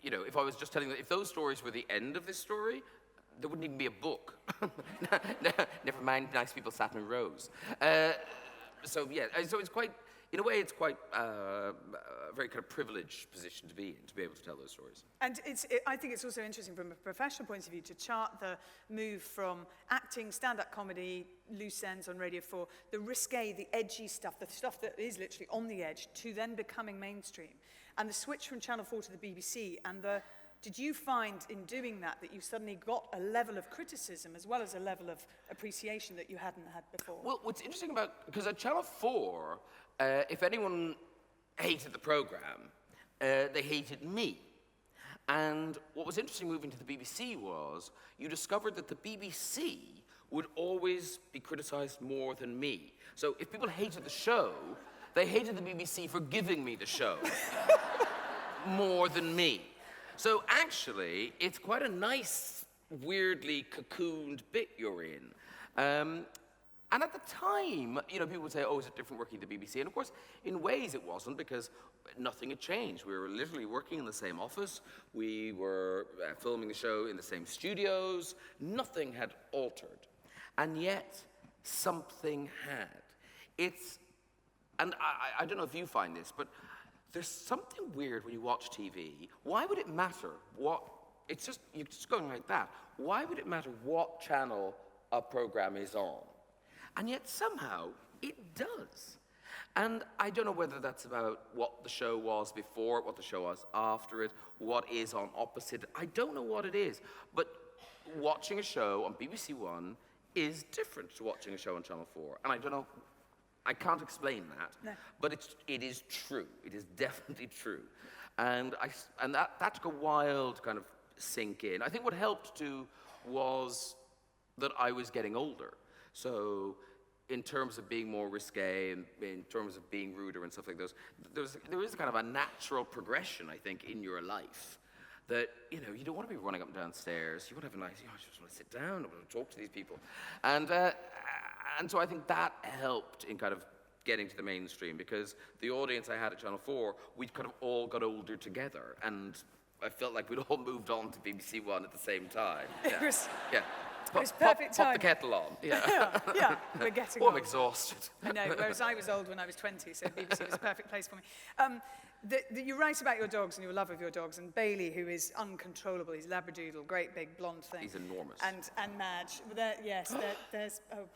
if I was just telling them, if those stories were the end of this story, there wouldn't even be a book. Never mind, nice people sat in rows. So it's quite, in a way, it's quite a very kind of privileged position to be in, to be able to tell those stories. And I think it's also interesting from a professional point of view to chart the move from acting, stand-up comedy, loose ends on Radio 4, the risque, the edgy stuff, the stuff that is literally on the edge, to then becoming mainstream. And the switch from Channel 4 to the BBC, and did you find in doing that you suddenly got a level of criticism as well as a level of appreciation that you hadn't had before? Well, what's interesting about, because at Channel 4, if anyone hated the program, they hated me. And what was interesting moving to the BBC was you discovered that the BBC would always be criticized more than me. So if people hated the show, they hated the BBC for giving me the show more than me. So actually, it's quite a nice, weirdly cocooned bit you're in. And at the time, people would say, oh, is it different working at the BBC? And of course, in ways it wasn't, because nothing had changed. We were literally working in the same office. We were filming the show in the same studios. Nothing had altered. And yet, something had. And I don't know if you find this, but there's something weird when you watch TV. Why would it matter you're just going like that. Why would it matter what channel a program is on? And yet somehow it does. And I don't know whether that's about what the show was before it, what the show was after it, what is on opposite. I don't know what it is. But watching a show on BBC One is different to watching a show on Channel 4. And I don't know, I can't explain that, no. But it is true. It is definitely true. And that took a while to kind of sink in. I think what helped too was that I was getting older. So in terms of being more risque and in terms of being ruder and stuff like those, there is kind of a natural progression, I think, in your life. That, you don't want to be running up and down stairs. You want to have a nice, I just want to sit down, I want to talk to these people. And so I think that helped in kind of getting to the mainstream, because the audience I had at Channel 4, we kind of all got older together, and I felt like we'd all moved on to BBC One at the same time. Yeah. It was perfect pop time. the kettle on. Yeah, we're getting I'm old. exhausted. I know, whereas I was old when I was 20, so BBC was a perfect place for me. You write about your dogs and your love of your dogs, and Bailey, who is uncontrollable, he's Labradoodle, great big blonde thing. He's enormous. And Madge,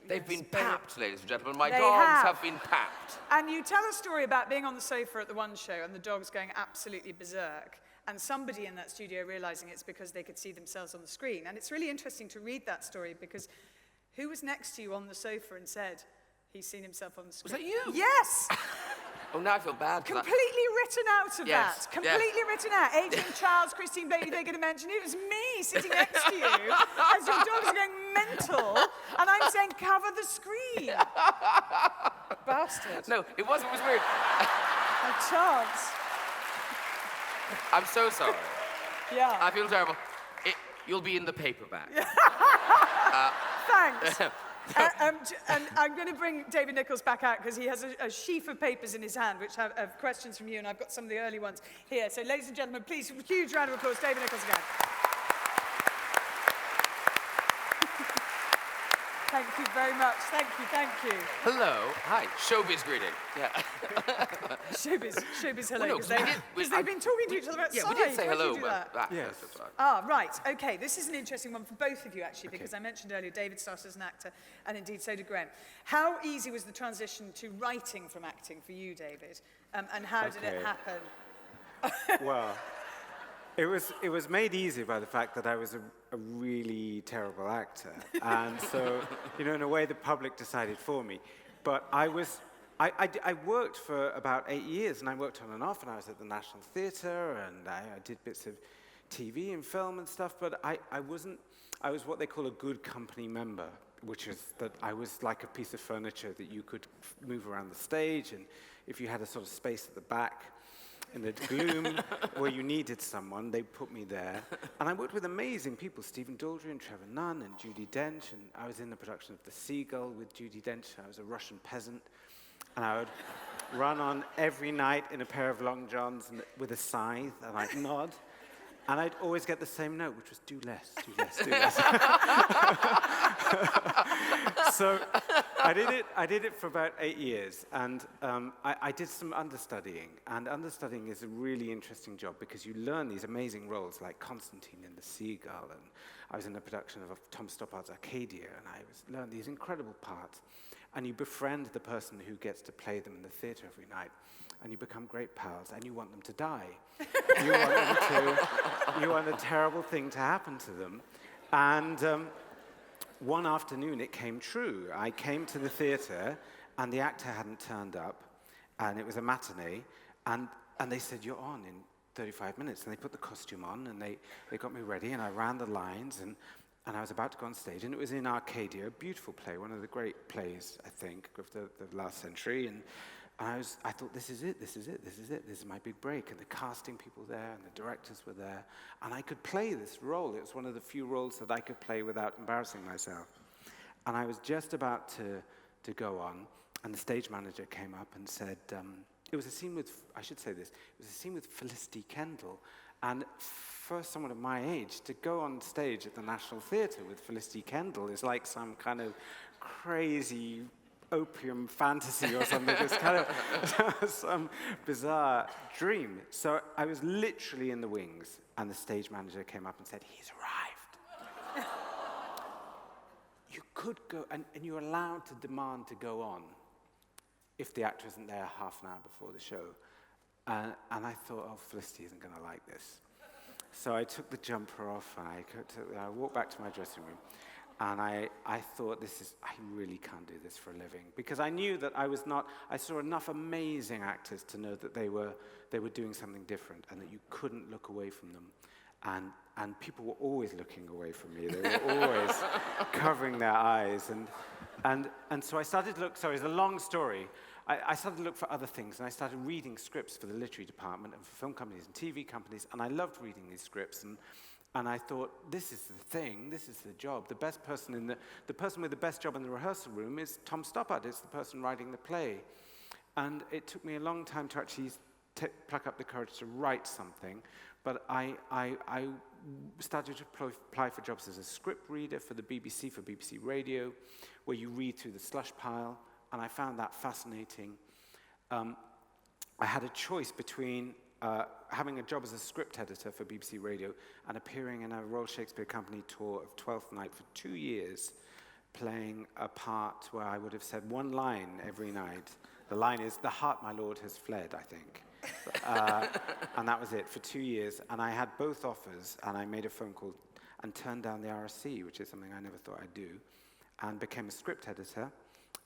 They've been papped, ladies and gentlemen. My They dogs have been papped. And you tell a story about being on the sofa at the one show and the dogs going absolutely berserk, and somebody in that studio realizing it's because they could see themselves on the screen. And it's really interesting to read that story, because who was next to you on the sofa and said he's seen himself on the screen? Was that you? Yes! Oh, now I feel bad. Completely written out of Yes, that. Completely written out. Adrian Charles, Christine Bailey, they're going to mention it was me sitting next to you as your dogs are going mental, and I'm saying, cover the screen. Bastard. No, it wasn't. It was weird. A chance. I'm so sorry. Yeah. I feel terrible. You'll be in the paperback. Thanks. And I'm going to bring David Nicholls back out, because he has a sheaf of papers in his hand which have questions from you, and I've got some of the early ones here. So, ladies and gentlemen, please, a huge round of applause, David Nicholls again. Thank you very much. Thank you. Hello. Hi. Showbiz greeting. Yeah. Showbiz hello, Well, no, because they've been talking to each other outside. Yeah, we did say Why did hello. you do that? Yes. That's right. Ah, right, okay. This is an interesting one for both of you, actually, because I mentioned earlier David started as an actor, and indeed so did Graham. How easy was the transition to writing from acting for you, David? And how did it happen? Well, it was made easy by the fact that I was a really terrible actor. And so, in a way, the public decided for me. But I worked for about 8 years, and I worked on and off, and I was at the National Theatre, and I did bits of TV and film and stuff, but I was what they call a good company member, which is that I was like a piece of furniture that you could move around the stage, and if you had a sort of space at the back, in the gloom where you needed someone, they put me there. And I worked with amazing people, Stephen Daldry and Trevor Nunn and Judi Dench. And I was in the production of The Seagull with Judi Dench. I was a Russian peasant. And I would run on every night in a pair of long johns and with a scythe, and I'd nod. And I'd always get the same note, which was do less, do less, do less. So I did it for about 8 years, and I did some understudying. And understudying is a really interesting job because you learn these amazing roles, like Constantine in The Seagull, and I was in a production of Tom Stoppard's Arcadia, and I learned these incredible parts. And you befriend the person who gets to play them in the theatre every night, and you become great pals, and you want them to die. You want a terrible thing to happen to them. And one afternoon it came true. I came to the theatre, and the actor hadn't turned up, and it was a matinee, and they said, you're on in 35 minutes. And they put the costume on, and they got me ready, and I ran the lines, and I was about to go on stage, and it was in Arcadia, a beautiful play, one of the great plays, I think, of the last century. And I thought, this is it, this is my big break. And the casting people there, and the directors were there, and I could play this role. It was one of the few roles that I could play without embarrassing myself. And I was just about to go on, and the stage manager came up and said, it was a scene with, I should say this, it was a scene with Felicity Kendall. And for someone of my age, to go on stage at the National Theatre with Felicity Kendall is like some kind of crazy opium fantasy or something. It's kind of some bizarre dream. So I was literally in the wings, and the stage manager came up and said, he's arrived. You could go, and you're allowed to demand to go on if the actor isn't there half an hour before the show. And I thought, oh, Felicity isn't going to like this. So I took the jumper off, and I walked back to my dressing room, and I thought, I really can't do this for a living. Because I knew that I saw enough amazing actors to know that they were doing something different, and that you couldn't look away from them. And people were always looking away from me. They were always covering their eyes. And so I started to look, sorry, it's a long story. I started to look for other things, and I started reading scripts for the literary department and for film companies and TV companies, and I loved reading these scripts, and I thought, this is the thing, this is the job. The person with the best job in the rehearsal room is Tom Stoppard. It's the person writing the play. And it took me a long time to actually pluck up the courage to write something, but I started to apply for jobs as a script reader for the BBC, for BBC Radio, where you read through the slush pile, and I found that fascinating. I had a choice between having a job as a script editor for BBC Radio and appearing in a Royal Shakespeare Company tour of Twelfth Night for 2 years, playing a part where I would have said one line every night. The line is, "The heart, my lord, has fled," I think. And that was it for 2 years. And I had both offers, and I made a phone call and turned down the RSC, which is something I never thought I'd do, and became a script editor.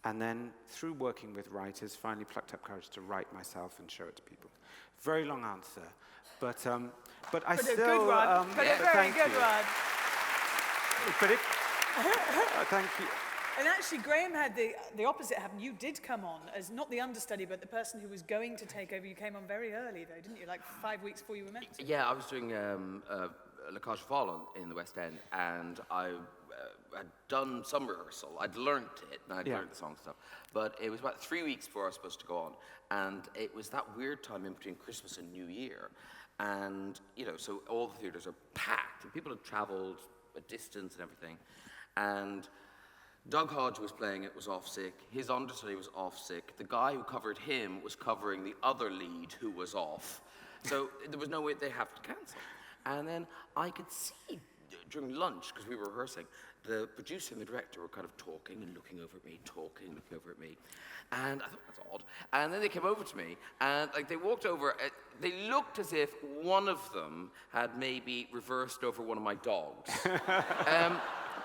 And then, through working with writers, finally plucked up courage to write myself and show it to people. Very long answer, but I still. A good one. But a very good one. But thank you. And actually, Graham had the opposite happen. You did come on as not the understudy, but the person who was going to take over. You came on very early, though, didn't you? Like 5 weeks before you were meant to. Yeah, I was doing La Cage Fall in the West End, and I had done some rehearsal. I'd learnt it, and I'd learnt the song stuff. But it was about 3 weeks before I was supposed to go on, and it was that weird time in between Christmas and New Year. And, so all the theatres are packed, and people had travelled a distance and everything. And Doug Hodge was playing it, was off sick. His understudy was off sick. The guy who covered him was covering the other lead who was off. So there was no way they have to cancel. And then I could see during lunch, because we were rehearsing, the producer and the director were kind of talking and looking over at me, And I thought, that's odd. And then they came over to me, and they walked over. They looked as if one of them had maybe reversed over one of my dogs.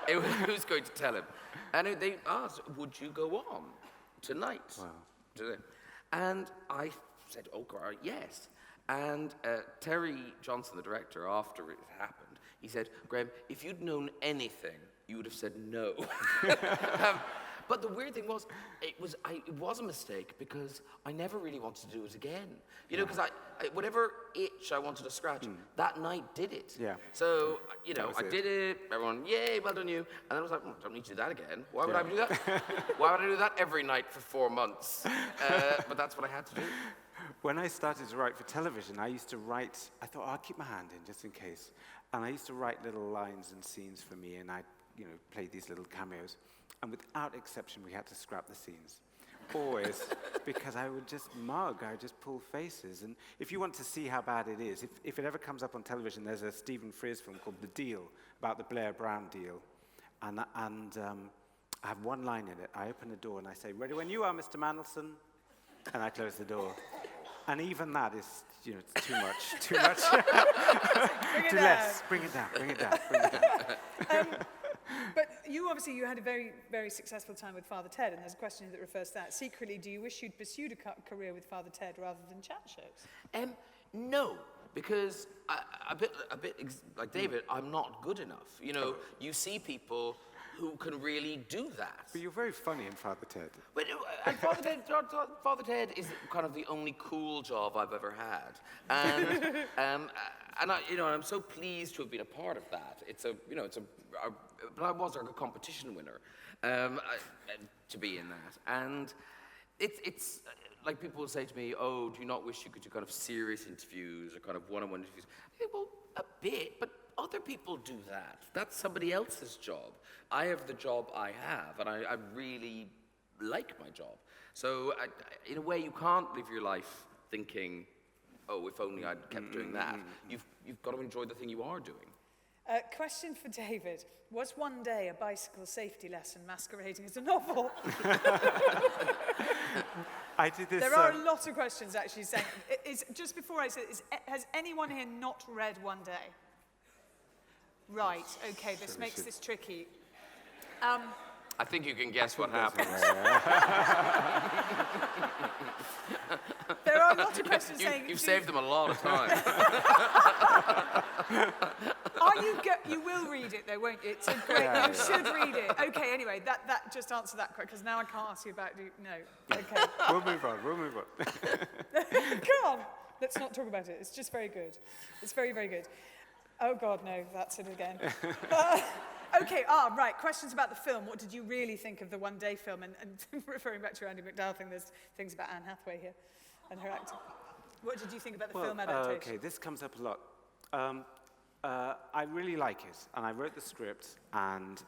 Who's going to tell him? And they asked, would you go on tonight? Wow. And I said, oh, God, yes. And Terry Johnson, the director, after it happened, he said, Graham, if you'd known anything, you would have said no. But the weird thing was, it was a mistake because I never really wanted to do it again. You know, because whatever itch I wanted to scratch, that night did it. Yeah. So, you know, I it. did it, everyone, yay, well done you. And then I was like, don't need to do that again. Why would I do that? Why would I do that every night for 4 months? But that's what I had to do. When I started to write for television, I used to write, I thought, I'll keep my hand in just in case. And I used to write little lines and scenes for me, and I'd, play these little cameos. And without exception, we had to scrap the scenes. Always, because I would just mug, I would just pull faces. And if you want to see how bad it is, if it ever comes up on television, there's a Stephen Frears film called The Deal, about the Blair Brown deal. And I have one line in it. I open the door and I say, ready when you are, Mr. Mandelson. And I close the door. And even that is, it's too much, too much. Too less. Bring it down, bring it down, bring it down. But you had a very, very successful time with Father Ted, and there's a question that refers to that. Secretly, do you wish you'd pursued a career with Father Ted rather than chat shows? No, because like David, I'm not good enough. You see people who can really do that. But you're very funny in Father Ted. But Father Ted is kind of the only cool job I've ever had, and I'm so pleased to have been a part of that. But I was like a competition winner to be in that, and it's like people will say to me, "Oh, do you not wish you could do kind of serious interviews or kind of one-on-one interviews?" I think, well, a bit, but other people do that. That's somebody else's job. I have the job I have, and I really like my job. So in a way, you can't live your life thinking, oh, if only I'd kept doing that. You've got to enjoy the thing you are doing. Question for David. Was One Day a bicycle safety lesson masquerading as a novel? I did this. There are a lot of questions actually saying, just before I say this, has anyone here not read One Day? Right, okay, this makes this tricky. I think you can guess what happens. There are a lot of questions saying... You've saved them a lot of time. You will read it though, won't you? It's a great... You should read it. Okay, anyway, that just answered that question, because now I can't ask you about... No, okay. We'll move on. Come on, let's not talk about it. It's just very good. It's very, very good. Oh, God, no, that's it again. Okay, right, questions about the film. What did you really think of the One Day film? And referring back to Andy McDowell thing, there's things about Anne Hathaway here and her acting. What did you think about the film adaptation? Okay, this comes up a lot. I really like it, and I wrote the script, and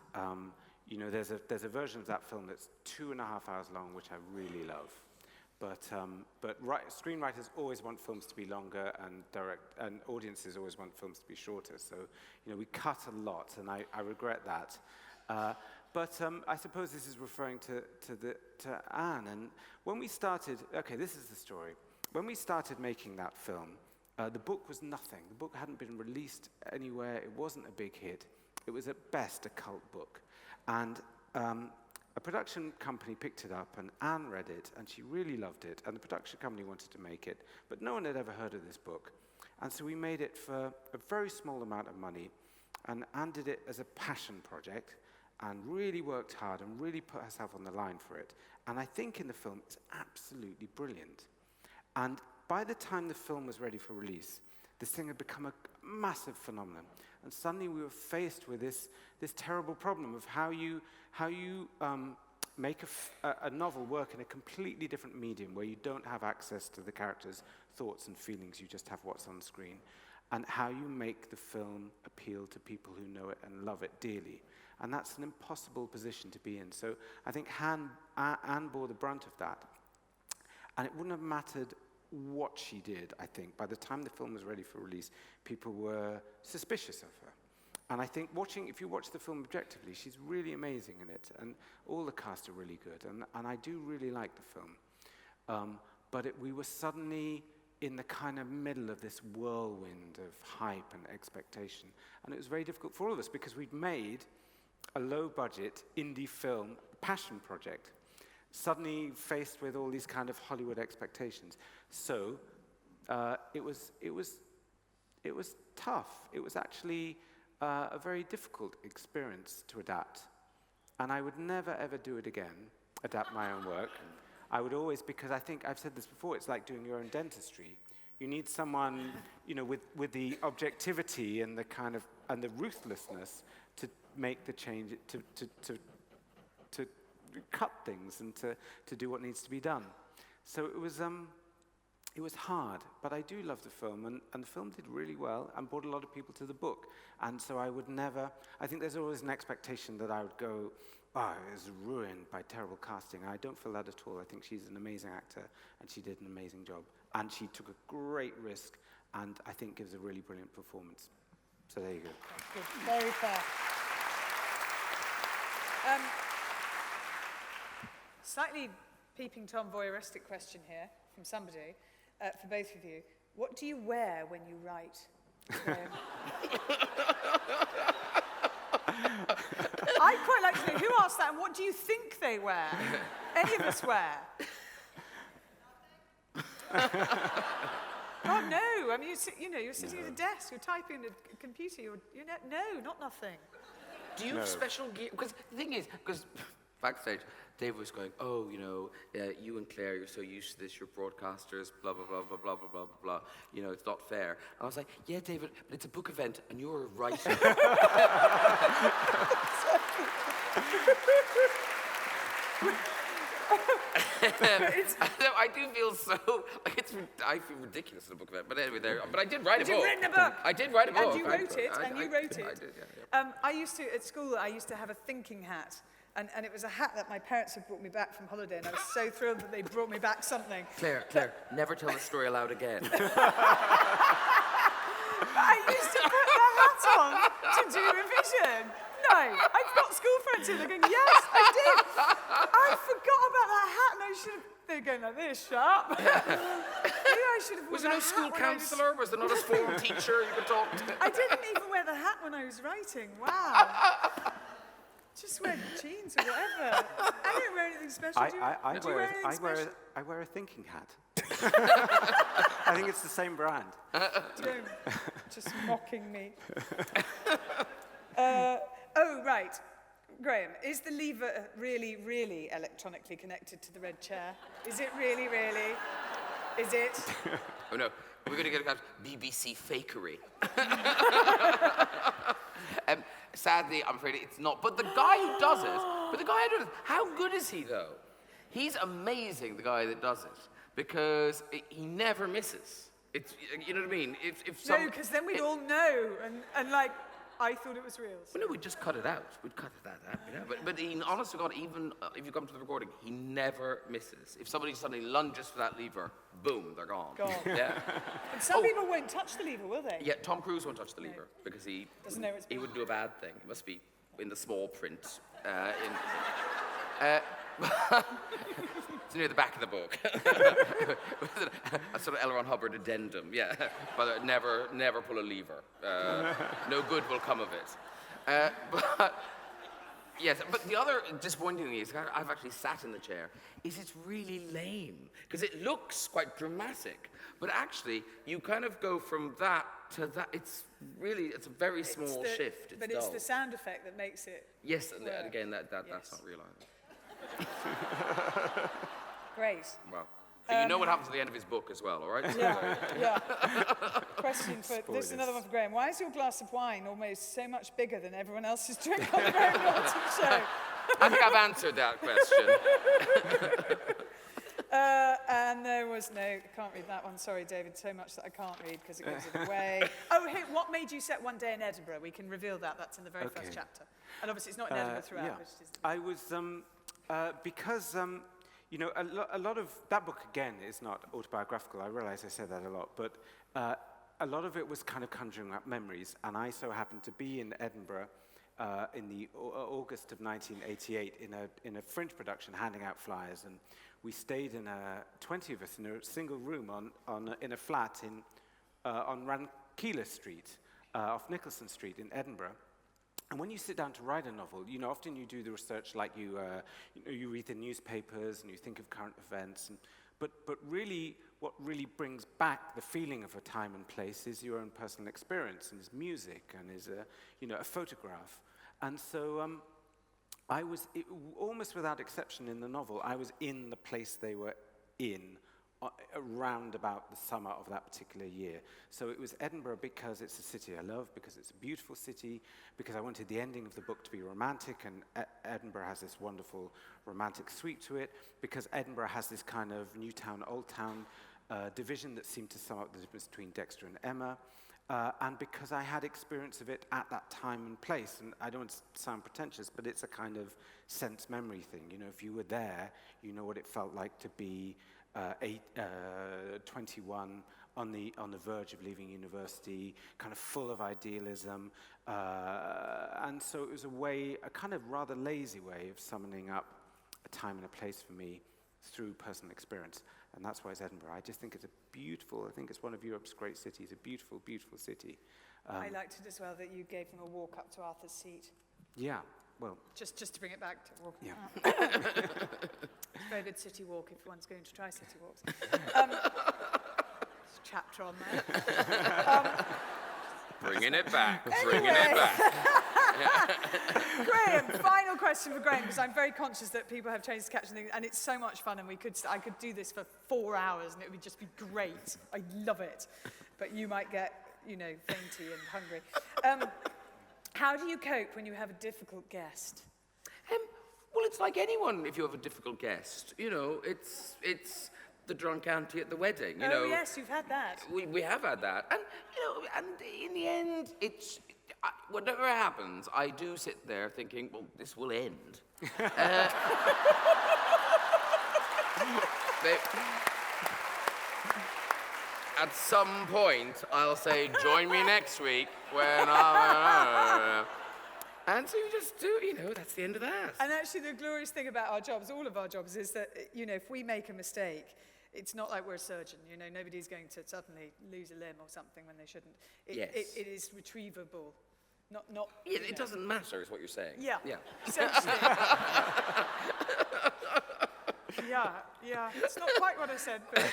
there's a version of that film that's 2.5 hours long, which I really love. But screenwriters always want films to be longer, and audiences always want films to be shorter. So, we cut a lot, and I regret that. But I suppose this is referring to Anne. And when we started, okay, this is the story. When we started making that film, the book was nothing. The book hadn't been released anywhere. It wasn't a big hit. It was at best a cult book, and a production company picked it up, and Anne read it, and she really loved it, and the production company wanted to make it, but no one had ever heard of this book. And so we made it for a very small amount of money, and Anne did it as a passion project, and really worked hard, and really put herself on the line for it. And I think in the film, it's absolutely brilliant. And by the time the film was ready for release, this thing had become a massive phenomenon. And suddenly we were faced with this terrible problem of how you make a novel work in a completely different medium where you don't have access to the characters' thoughts and feelings, you just have what's on screen, and how you make the film appeal to people who know it and love it dearly. And that's an impossible position to be in. So I think Anne bore the brunt of that. And it wouldn't have mattered what she did, I think. By the time the film was ready for release, people were suspicious of her. And I think if you watch the film objectively, she's really amazing in it, and all the cast are really good, and I do really like the film. But we were suddenly in the kind of middle of this whirlwind of hype and expectation, and it was very difficult for all of us because we'd made a low-budget indie film passion project, suddenly faced with all these kind of Hollywood expectations. So it was tough. It was actually a very difficult experience to adapt. And I would never, ever do it again, adapt my own work. I would always, because I think, I've said this before, it's like doing your own dentistry. You need someone, with the objectivity and the kind of, and the ruthlessness to make the change, to cut things and to do what needs to be done. So it was hard, but I do love the film, and the film did really well and brought a lot of people to the book. And so I would never, I think there's always an expectation that I would go, oh, it was ruined by terrible casting. I don't feel that at all. I think she's an amazing actor, and she did an amazing job. And she took a great risk, and I think gives a really brilliant performance. So there you go. That's good. Very fair. Slightly peeping Tom voyeuristic question here from somebody, for both of you. What do you wear when you write? I'd quite like to know who asked that, and what do you think they wear? Any of us wear? God, no. I mean, you're sitting at a desk, you're typing at a computer, no, not nothing. Do you have special gear? Because the thing is, because backstage, David was going, oh, you and Claire, you're so used to this, you're broadcasters, blah, blah, blah, blah, blah, blah, blah, blah, blah. It's not fair. I was like, yeah, David, but it's a book event, and you're a writer. I do feel so, I feel ridiculous at a book event, but anyway, but I did write a book. You've written a book. I did write a book. And you wrote it, I did, yeah. At school, I used to have a thinking hat. And it was a hat that my parents had brought me back from holiday, and I was so thrilled that they brought me back something. Claire, never tell the story aloud again. I used to put the hat on to do revision. No, I've got school friends here. They're going, yes, I did. I forgot about that hat, and I should have. They're going like this, sharp. Maybe I should have. Was there no school counsellor? Was there not a form teacher you could talk to? I didn't even wear the hat when I was writing. Wow. Just wear jeans or whatever. I don't wear anything special. Do you wear anything special? I wear a thinking hat. I think it's the same brand. Don't. Just mocking me. Oh, right. Graham, is the lever really, really electronically connected to the red chair? Is it really, really? Is it? Oh, no. We're going to get a BBC fakery. Sadly, I'm afraid it's not. But the guy who does it, how good is he, though? He's amazing, the guy that does it, because he never misses. It's, you know what I mean? No, because then we'd all know, and I thought it was real. Well, no, we'd just cut it out. We'd cut that out, But he, honest to God, even if you come to the recording, he never misses. If somebody suddenly lunges for that lever, boom, they're gone. Yeah. And some people won't touch the lever, will they? Yeah, Tom Cruise won't touch the lever because he doesn't know it's he would do a bad thing. It must be in the small print. It's near the back of the book. A sort of L. Ron Hubbard addendum, yeah. But never pull a lever. No good will come of it. But yes, but the other disappointing thing is, I've actually sat in the chair, is it's really lame. Because it looks quite dramatic. But actually, you kind of go from that to that. It's a very small shift. But it's the sound effect that makes it. Yes, and again, that's not real either. Great. Well, you know what happens at the end of his book as well, all right? Yeah. Question for this is another one for Graham. Why is your glass of wine almost so much bigger than everyone else's drink on the Graham Norton show? I think I've answered that question. And there was I can't read that one. Sorry, David, so much that I can't read because it gives it away. Oh, hey, what made you set One Day in Edinburgh? We can reveal that. That's in the very first chapter. And obviously it's not in Edinburgh throughout. Yeah. Which is I was, because, a lot of, that book, again, is not autobiographical. I realize I say that a lot, but a lot of it was kind of conjuring up memories. And I so happened to be in Edinburgh in the August of 1988 in a fringe production, handing out flyers. And we stayed in 20 of us in a single room in a flat on Rankeeler Street, off Nicholson Street in Edinburgh. And when you sit down to write a novel, often you do the research like you read the newspapers and you think of current events. But really, what really brings back the feeling of a time and place is your own personal experience and is music and is a photograph. And so almost without exception in the novel, I was in the place they were in around about the summer of that particular year. So it was Edinburgh because it's a city I love, because it's a beautiful city, because I wanted the ending of the book to be romantic, and Edinburgh has this wonderful romantic sweep to it, because Edinburgh has this kind of new town, old town division that seemed to sum up the difference between Dexter and Emma, and because I had experience of it at that time and place. And I don't want to sound pretentious, but it's a kind of sense memory thing. You know, if you were there, you know what it felt like to be 21 on the verge of leaving university, kind of full of idealism, and so it was a kind of rather lazy way of summoning up a time and a place for me through personal experience, and that's why it's Edinburgh. I just think it's I think it's one of Europe's great cities, a beautiful, beautiful city. I liked it as well that you gave them a walk up to Arthur's Seat. Yeah, well... Just to bring it back to walking. Yeah. It's a very good city walk if one's going to try city walks. There's a chapter on that. Bringing it back, bringing it back. Graham, final question for Graham, because I'm very conscious that people have trains to catch and it's so much fun, and I could do this for 4 hours and it would just be great. I love it. But you might get, fainty and hungry. How do you cope when you have a difficult guest? Well, it's like anyone if you have a difficult guest. You know, it's the drunk auntie at the wedding. You know, yes, you've had that. We have had that. And, and in the end, whatever happens, I do sit there thinking, well, this will end. At some point, I'll say, join me next week when and so you just do, that's the end of that. And actually the glorious thing about our jobs, all of our jobs, is that, if we make a mistake, it's not like we're a surgeon, nobody's going to suddenly lose a limb or something when they shouldn't. It is retrievable. Not. Yeah, it doesn't matter, is what you're saying. Yeah. Yeah. Essentially. Yeah. It's not quite what I said, but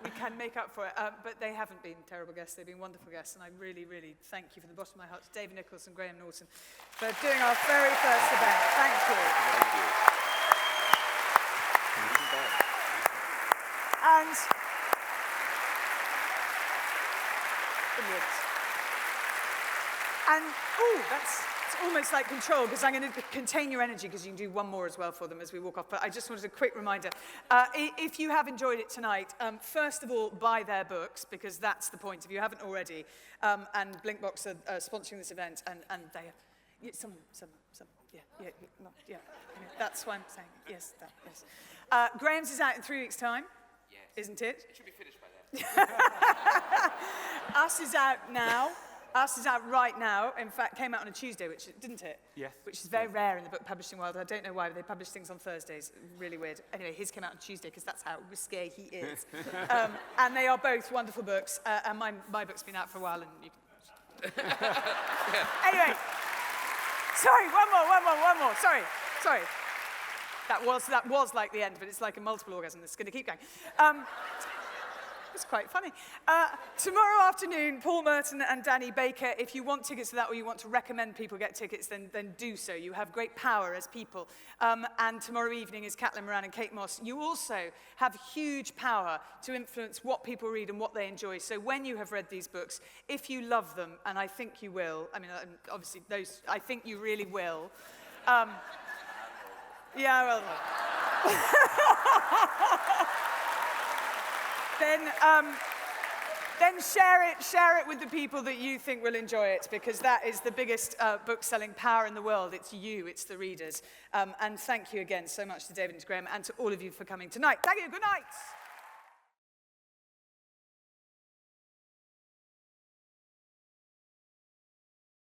we can make up for it. But they haven't been terrible guests. They've been wonderful guests, and I really, really thank you from the bottom of my heart to David Nicholls and Graham Norton for doing our very first event. Thank you. Thank you. And brilliant. And it's almost like control, because I'm going to contain your energy, because you can do one more as well for them as we walk off. But I just wanted a quick reminder. If you have enjoyed it tonight, first of all, buy their books, because that's the point, if you haven't already. And Blinkbox are sponsoring this event, and they have... Some, yeah. That's why I'm saying yes. Graham's is out in 3 weeks' time, isn't it? It should be finished by then. Us is out now. Us is out right now. In fact, came out on a Tuesday, didn't it? Yes. Which is very rare in the book publishing world. I don't know why, but they publish things on Thursdays. Really weird. Anyway, his came out on Tuesday, because that's how risque he is. And they are both wonderful books. And my book's been out for a while, and you can... Anyway. Sorry, one more. Sorry. That was like the end, but it's like a multiple orgasm. It's going to keep going. It's quite funny. Tomorrow afternoon, Paul Merton and Danny Baker. If you want tickets to that, or you want to recommend people get tickets, then do so. You have great power as people. And tomorrow evening is Caitlin Moran and Kate Moss. You also have huge power to influence what people read and what they enjoy. So when you have read these books, if you love them, and I think you will, obviously I think you really will. Yeah, well... Then share it with the people that you think will enjoy it, because that is the biggest book-selling power in the world. It's you, it's the readers. And thank you again so much to David and to Graham, and to all of you for coming tonight. Thank you, good night.